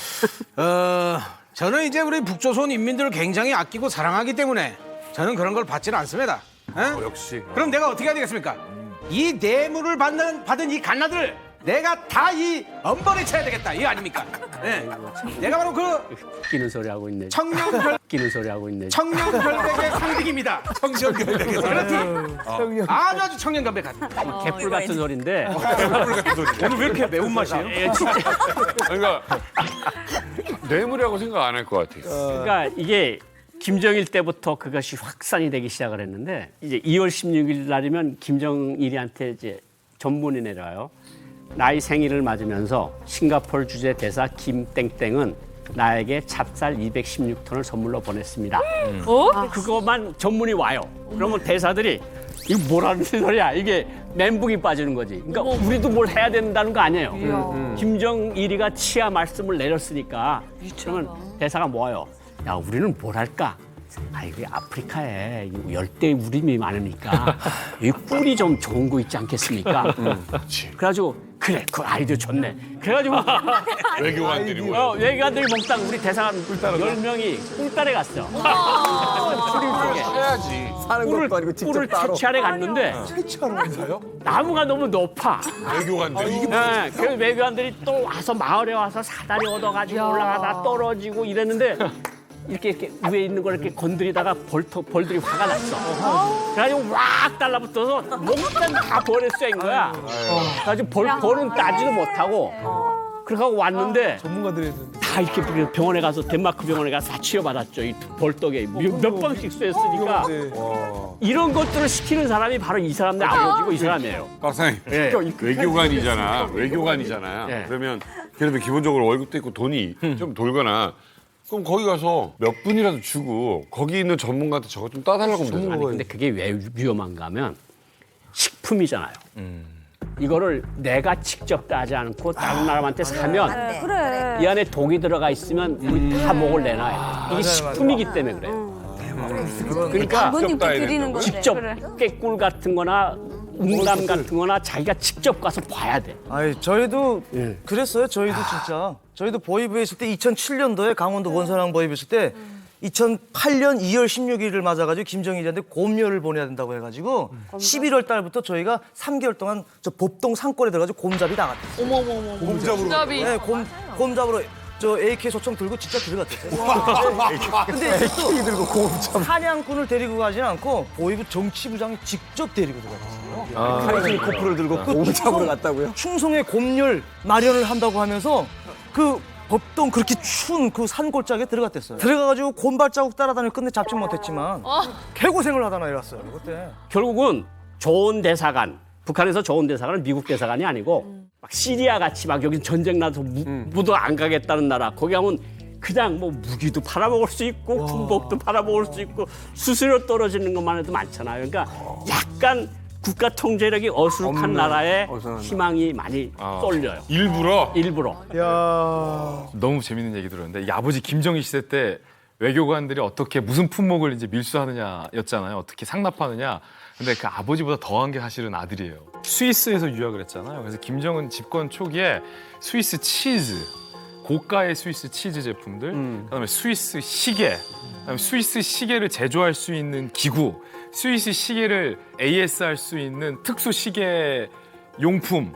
Speaker 7: 저는 이제 우리 북조선 인민들을 굉장히 아끼고 사랑하기 때문에 저는 그런 걸 받지는 않습니다. 에?
Speaker 1: 역시.
Speaker 7: 그럼 내가 어떻게 해야 되겠습니까? 이 뇌물을 받은 이 갓나들 내가 다 이 엄벌에 쳐야 되겠다. 이거 아닙니까? 네. 내가 바로 그
Speaker 10: 웃기는 소리 하고 있네. 웃기는 소리 하고 있네.
Speaker 7: 청년결백의 상징입니다.
Speaker 3: 청년결백의
Speaker 7: 상징. 아주 청년결백 같은.
Speaker 10: 개뿔 같은 소리인데.
Speaker 3: 개뿔 같은 소리.
Speaker 7: 오늘 왜 이렇게 매운맛이에요?
Speaker 10: 예, 진짜.
Speaker 1: 그러니까 뇌물이라고 생각 안 할 것 같아요.
Speaker 10: 그러니까 이게 김정일 때부터 그것이 확산이 되기 시작을 했는데 이제 2월 16일 날이면 김정일이한테 이제 전문이 내려와요. 나의 생일을 맞으면서 싱가포르 주재 대사 김땡땡은 나에게 찹쌀 216톤을 선물로 보냈습니다. 그것만 전문이 와요. 그러면 대사들이 이거 뭐라는 소리야? 이게 멘붕이 빠지는 거지. 그러니까 우리도 뭘 해야 된다는 거 아니에요. 김정일이가 치아 말씀을 내렸으니까 그러면 대사가 뭐예요? 야, 우리는 뭘 할까? 이거 아프리카에 열대 우림이 많으니까 이 꿀이 좀 좋은 거 있지 않겠습니까? 그래가지고 그래, 그 아이디어 좋네. 그래가지고
Speaker 1: 외교관들이
Speaker 10: 외교관들이 먹다가 우리 대사관 10명이 꿀따래 갔어.
Speaker 1: 해야지.
Speaker 2: 사는 것도 아니고 직접
Speaker 10: 꿀을
Speaker 2: 따로.
Speaker 10: 채취하러 갔는데
Speaker 3: 채취하러 가요?
Speaker 10: 나무가 너무 높아.
Speaker 1: 외교관들이.
Speaker 10: 네, 그래서 외교관들이 또 와서 마을에 와서 사다리 얻어가지고 올라가다 떨어지고 이랬는데 이렇게 위에 있는 걸 이렇게 건드리다가 벌들이 화가 났어. 그래가지고 왁 달라붙어서 몽땅 다 벌에 쏜 거야. 그래가지고 벌은 따지도 못하고 그렇게 하고 왔는데
Speaker 5: 전문가들이
Speaker 10: 다 이렇게 병원에 가서 덴마크 병원에 가서 다 치료받았죠. 이 벌떡에 몇 번씩 쏘였으니까 이런 것들을 시키는 사람이 바로 이 사람들 아버지고 이 사람이에요.
Speaker 1: 박사님,
Speaker 10: 예.
Speaker 1: 외교관이잖아. 외교관이잖아요.
Speaker 10: 예.
Speaker 1: 그러면 그래도 기본적으로 월급도 있고 돈이 좀 돌거나 그럼 거기 가서 몇 분이라도 주고 거기 있는 전문가한테 저거 좀 따달라고 하면 되잖아.
Speaker 10: 아니 근데 그게 왜 위험한가 하면 식품이잖아요. 이거를 내가 직접 따지 않고 다른 사람한테 사면
Speaker 4: 그래.
Speaker 10: 이 안에 독이 들어가 있으면 우리 다 목을 내놔요. 이게 식품이기 때문에 그래요. 그러니까
Speaker 4: 아버님께 드리는 건데.
Speaker 10: 직접
Speaker 4: 그래.
Speaker 10: 깨꿀 같은 거나 웅담 같은 거나 자기가 직접 가서 봐야 돼.
Speaker 9: 저희도 그랬어요. 저희도 진짜. 저희도 보이브에 있을 때 2007년도에 강원도 원산항 보이브 있을 때 2008년 2월 16일을 맞아가지고 김정일이한테 곰료를 보내야 된다고 해가지고 11월 달부터 저희가 3개월 동안 저 법동 산골에 들어가지고 곰잡이 나갔대요.
Speaker 6: 어머머머.
Speaker 3: 곰잡으로.
Speaker 9: 네, 곰잡으로 저 AK 소총 들고 진짜 들어갔대요. 근데 AK 들고 곰잡. 사냥꾼을 데리고 가진 않고 보이브 정치부장이 직접 데리고 들어갔어요.
Speaker 2: 카리스니코프를 들고 곰잡으러 갔다고요?
Speaker 9: 충성의 곰열 마련을 한다고 하면서 그 법동 그렇게 추운 그 산골짜기에 들어갔댔어요. 들어가가지고 곰 발자국 따라다니고 끝내 잡지 못했지만 개고생을 하다 내려왔어요. 그때.
Speaker 10: 결국은 좋은 대사관, 북한에서 좋은 대사관은 미국 대사관이 아니고 막 시리아 같이 막 여기 전쟁 나서 무도 안 가겠다는 나라 거기 가면 그냥 뭐 무기도 팔아먹을 수 있고 군복도 팔아먹을 수 있고 수수료 떨어지는 것만 해도 많잖아요. 그러니까 약간 국가 통제력이 어수룩한 나라에 희망이 많이 쏠려요. 일부러.
Speaker 8: 너무 재밌는 얘기 들었는데 이 아버지 김정일 시대 때 외교관들이 어떻게 무슨 품목을 이제 밀수하느냐였잖아요. 어떻게 상납하느냐. 근데 그 아버지보다 더한 게 사실은 아들이에요. 스위스에서 유학을 했잖아요. 그래서 김정은 집권 초기에 스위스 치즈, 고가의 스위스 치즈 제품들, 그다음에 스위스 시계, 그다음에 스위스 시계를 제조할 수 있는 기구, 스위스 시계를 AS할 수 있는 특수 시계 용품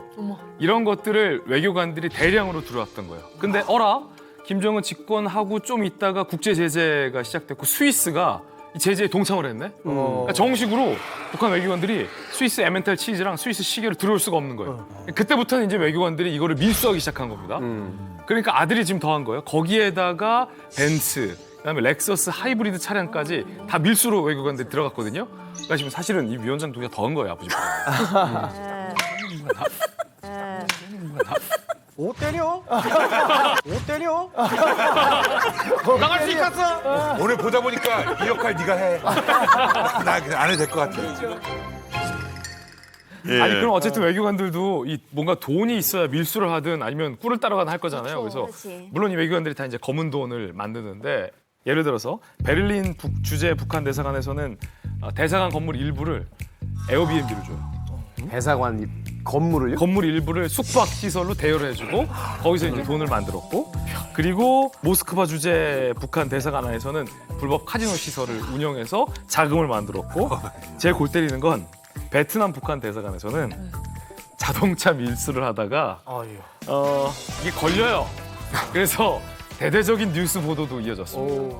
Speaker 8: 이런 것들을 외교관들이 대량으로 들어왔던 거예요. 근데 김정은 집권하고 좀 있다가 국제 제재가 시작됐고 스위스가 이 제재에 동참을 했네. 그러니까 정식으로 북한 외교관들이 스위스 에멘탈 치즈랑 스위스 시계를 들어올 수가 없는 거예요. 그때부터는 이제 외교관들이 이거를 밀수하기 시작한 겁니다. 그러니까 아들이 지금 더한 거예요. 거기에다가 벤츠, 그다음에 렉서스 하이브리드 차량까지 다 밀수로 외교관들이 들어갔거든요. 그러니까 지금 사실은 이 위원장 동기가 더한 거예요, 아버지보다.
Speaker 7: 못 때려? 못 때려? 나갈 수 있겠어?
Speaker 3: 오늘 보다 보니까 이 역할 네가 해. 나 그냥 안 해도 될 것 같아.
Speaker 8: 아니 그럼 어쨌든 외교관들도 이 뭔가 돈이 있어야 밀수를 하든 아니면 꿀을 따라가든 할 거잖아요. 그래서
Speaker 4: 그렇지.
Speaker 8: 물론 이 외교관들이 다 이제 검은 돈을 만드는데 예를 들어서 베를린 주재 북한 대사관에서는 대사관 건물 일부를 에어비앤비로 줘요.
Speaker 2: 대사관 건물을요?
Speaker 8: 건물 일부를 숙박 시설로 대여를 해주고 거기서 이제 돈을 만들었고, 그리고 모스크바 주재 북한 대사관 안에서는 불법 카지노 시설을 운영해서 자금을 만들었고, 제일 골 때리는 건 베트남 북한 대사관에서는 자동차 밀수를 하다가 이게 걸려요. 그래서 대대적인 뉴스 보도도 이어졌습니다.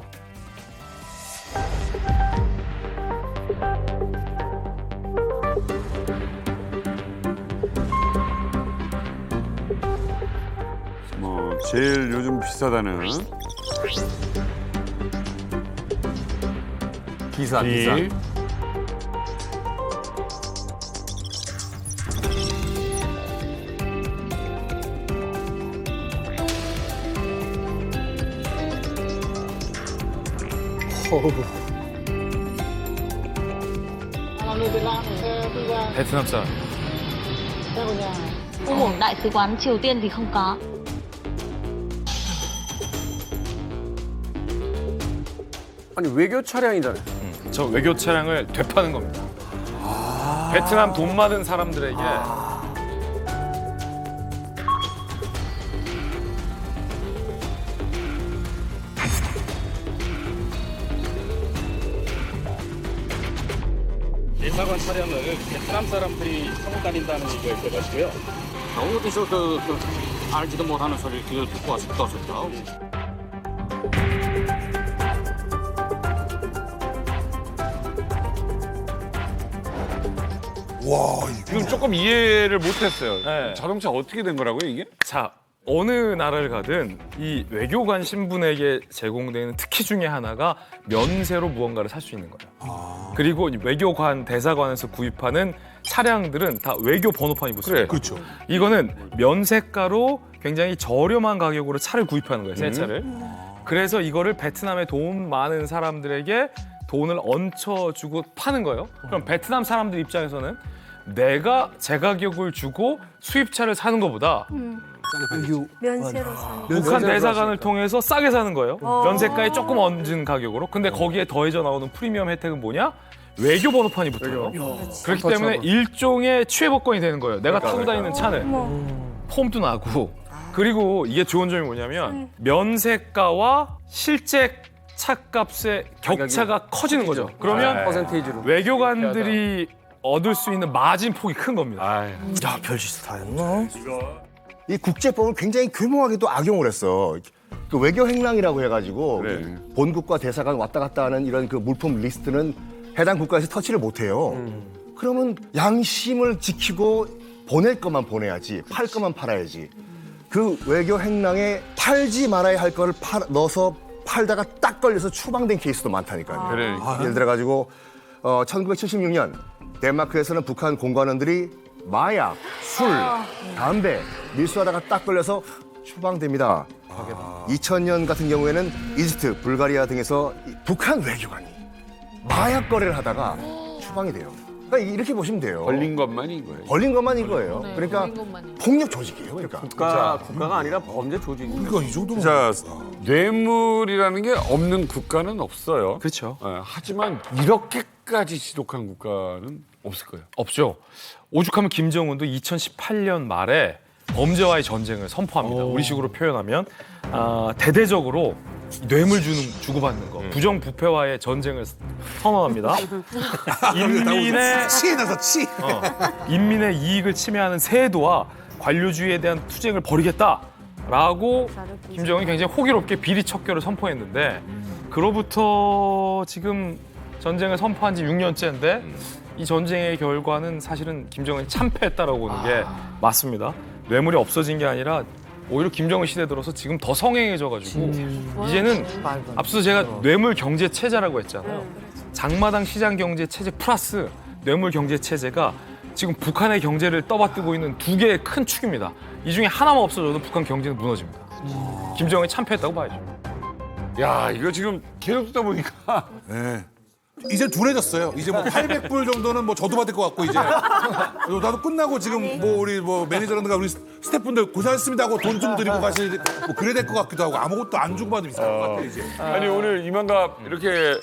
Speaker 1: 뭐 제일 요즘 비싸다는
Speaker 2: 기사.
Speaker 8: 베트남 사람.
Speaker 16: Ủa, đại sứ quán Triều Tiên thì không có.
Speaker 2: 아니 외교 차량이잖아요.
Speaker 8: 저 외교 차량을 되파는 겁니다. 베트남 돈 많은 사람들에게
Speaker 20: 대사관 차량을 베트남 사람들이 타고 다닌다는 얘기가 있어가지고요.
Speaker 21: 어디서 알지도 못하는 소리를 듣고 와서 떠셨죠?
Speaker 3: 와,
Speaker 1: 지금 조금 이해를 못했어요. 자동차 어떻게 된 거라고요 이게?
Speaker 8: 자, 어느 나라를 가든 이 외교관 신분에게 제공되는 특혜 중에 하나가 면세로 무언가를 살 수 있는 거예요. 그리고 이 외교관 대사관에서 구입하는 차량들은 다 외교 번호판이 붙어요.
Speaker 3: 그렇죠.
Speaker 8: 이거는 면세가로 굉장히 저렴한 가격으로 차를 구입하는 거예요, 새 차를. 그래서 이거를 베트남에 돈 많은 사람들에게 돈을 얹혀주고 파는 거예요. 그럼 베트남 사람들 입장에서는 내가 제 가격을 주고 수입차를 사는 것보다
Speaker 15: 면세로 사는.
Speaker 8: 북한 대사관을 통해서 싸게 사는 거예요. 면세가에 조금 얹은 가격으로. 근데 거기에 더해져 나오는 프리미엄 혜택은 뭐냐? 외교 번호판이 붙어요. 그렇기 때문에 일종의 취해복권이 되는 거예요. 내가 타고 다니는 차는 폼도 나고. 그리고 이게 좋은 점이 뭐냐면 면세가와 실제 차값의 격차가 커지는 거죠. 그러면
Speaker 2: 퍼센테이지로.
Speaker 8: 외교관들이 얻을 수 있는 마진 폭이 큰 겁니다.
Speaker 9: 야, 별짓 다 했나?
Speaker 14: 이 국제법을 굉장히 교묘하게 또 악용을 했어. 그 외교 행랑이라고 해가지고 본국과 대사관 왔다 갔다 하는 이런 그 물품 리스트는 해당 국가에서 터치를 못해요. 그러면 양심을 지키고 보낼 것만 보내야지, 팔 것만 팔아야지. 그 외교 행랑에 팔지 말아야 할 거를 넣어서 팔다가 딱 걸려서 추방된 케이스도 많다니까요.
Speaker 1: 그러니까.
Speaker 14: 예를 들어가지고 1976년 덴마크에서는 북한 공관원들이 마약, 술, 담배 밀수하다가 딱 걸려서 추방됩니다. 2000년 같은 경우에는 이집트, 불가리아 등에서 북한 외교관이 마약 거래를 하다가 추방이 돼요. 그러니까 이렇게 보시면 돼요.
Speaker 1: 걸린 것만인 거예요.
Speaker 14: 걸린 것만 이거예요. 그러니까 폭력 조직이에요. 그러니까
Speaker 2: 국가가 아니라 범죄 조직이에요.
Speaker 3: 그러니까 이 정도면.
Speaker 1: 자, 뇌물이라는 게 없는 국가는 없어요.
Speaker 8: 그렇죠.
Speaker 1: 하지만 이렇게까지 지독한 국가는 없을 거예요.
Speaker 8: 없죠. 오죽하면 김정은도 2018년 말에 범죄와의 전쟁을 선포합니다. 우리식으로 표현하면 대대적으로 뇌물 주고받는 거, 부정부패와의 전쟁을 선언합니다. 인민의
Speaker 3: 치에 나서 치.
Speaker 8: 인민의 이익을 침해하는 세도와 관료주의에 대한 투쟁을 벌이겠다라고 김정은이 굉장히 호기롭게 비리척결을 선포했는데, 그로부터 지금 전쟁을 선포한 지 6년째인데 이 전쟁의 결과는 사실은 김정은이 참패했다라고 보는 게 맞습니다. 뇌물이 없어진 게 아니라 오히려 김정은 시대 들어서 지금 더 성행해져가지고 이제는 앞서 제가 뇌물 경제 체제라고 했잖아요. 장마당 시장 경제 체제 플러스 뇌물 경제 체제가 지금 북한의 경제를 떠받들고 있는 두 개의 큰 축입니다. 이 중에 하나만 없어져도 북한 경제는 무너집니다. 김정은이 참패했다고 봐야죠.
Speaker 1: 야, 이거 지금 계속 듣다 보니까
Speaker 3: 네. 이제 둔해졌어요. 이제 뭐 800불 정도는 뭐 저도 받을 것 같고 이제 나도 끝나고 지금 뭐 우리 뭐 매니저라든가 우리 스태프분들 고생하셨습니다 하고 돈 좀 드리고 가실 뭐 그래야 될 것 같기도 하고 아무것도 안 주고 받으면 이상할 것 같아 이제.
Speaker 1: 아니 오늘 이만갑 이렇게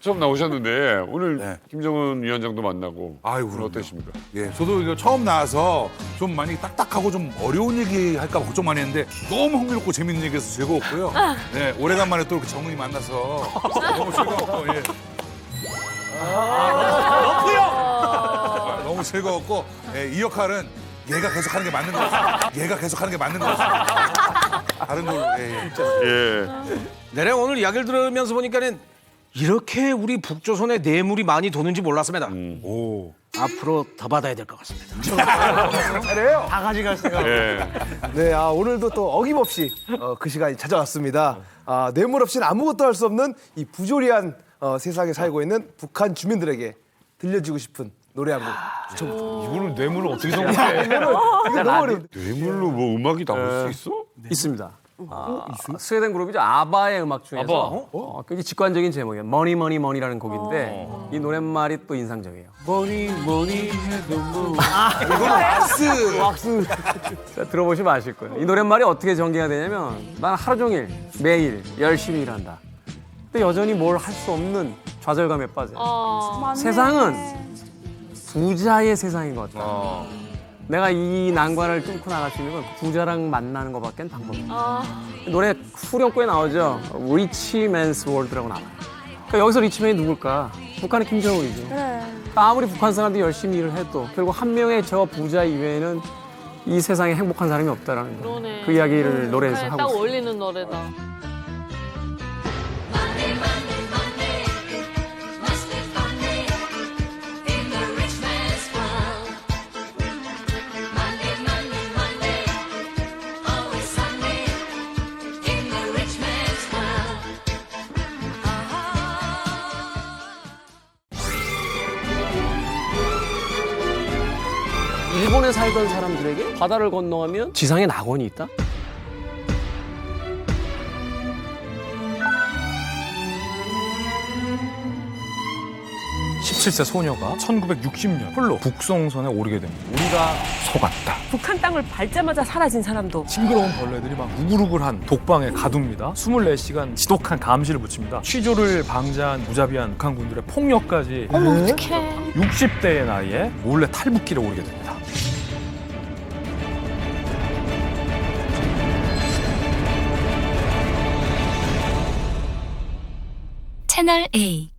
Speaker 1: 처음 나오셨는데 오늘 김정은 위원장도 만나고 오늘 어떠십니까?
Speaker 3: 예, 저도 이거 처음 나와서 좀 많이 딱딱하고 좀 어려운 얘기 할까 봐 걱정 많이 했는데 너무 흥미롭고 재밌는 얘기해서 즐거웠고요. 네, 오래간만에 또 이렇게 정은이 만나서 너무 즐거웠고 예. 너무 즐거웠고 예, 이 역할은 얘가 계속 하는 게 맞는 것 같아요. 얘가 계속 하는 게 맞는 것 같아요. 다른 걸로.
Speaker 7: 내가 오늘 이야기를 들으면서 보니까는 이렇게 우리 북조선에 뇌물이 많이 도는지 몰랐습니다. 앞으로 더 받아야 될 것 같습니다.
Speaker 5: 잘해요.
Speaker 9: 다 가져갈 생각.
Speaker 5: 네, 오늘도 또 어김없이 그 시간이 찾아왔습니다. 뇌물 없이는 아무것도 할 수 없는 이 부조리한 세상에 살고 있는 북한 주민들에게 들려주고 싶은 노래 한 곡 추천드립니다.
Speaker 8: 이거는 뇌물을 어떻게 정리해?
Speaker 5: 이거 너무 어려운데.
Speaker 1: 뇌물로 뭐 음악이 나올 수 있어?
Speaker 2: 있습니다. 스웨덴 그룹이죠. 아바의 음악 중에서 굉장히 직관적인 제목이에요. 머니 머니 머니라는 곡인데 이 노랫말이 또 인상적이에요. 머니 머니 해도 뭐 이거는 왁스. 자, 들어보시면 아실 거예요. 이 노랫말이 어떻게 전개가 되냐면 난 하루 종일 매일 열심히 일한다. 근데 여전히 뭘 할 수 없는 좌절감에 빠져요. 세상은 부자의 세상인 것 같다. 내가 이 난관을 뚫고 나갈 수 있는 건 부자랑 만나는 것밖에 방법이 없다. 노래 후렴구에 나오죠. Rich Man's World라고 나와요. 그러니까 여기서 리치맨이 누굴까? 북한의 김정은이죠.
Speaker 4: 그래.
Speaker 2: 아무리 북한 사람들이 열심히 일을 해도 결국 한 명의 저 부자 이외에는 이 세상에 행복한 사람이 없다라는 거.
Speaker 6: 그러네.
Speaker 2: 그 이야기를 노래에서
Speaker 6: 북한에
Speaker 2: 하고
Speaker 6: 딱
Speaker 2: 있어요.
Speaker 6: 어울리는 노래다.
Speaker 2: 일본에 살던 사람들에게 바다를 건너가면 지상에 낙원이 있다?
Speaker 8: (17세) 소녀가 1960년 홀로 북송선에 오르게 됩니다. 우리가 속았다.
Speaker 12: 북한 땅을 밟자마자 사라진 사람도
Speaker 8: 징그러운 벌레들이 막 우글우글한 독방에 가둡니다. 24시간 지독한 감시를 붙입니다. 취조를 방지한 무자비한 북한군들의 폭력까지
Speaker 6: 어머, 어떡해.
Speaker 8: 60대의 나이에 몰래 탈북길에 오르게 됩니다.
Speaker 22: 채널 A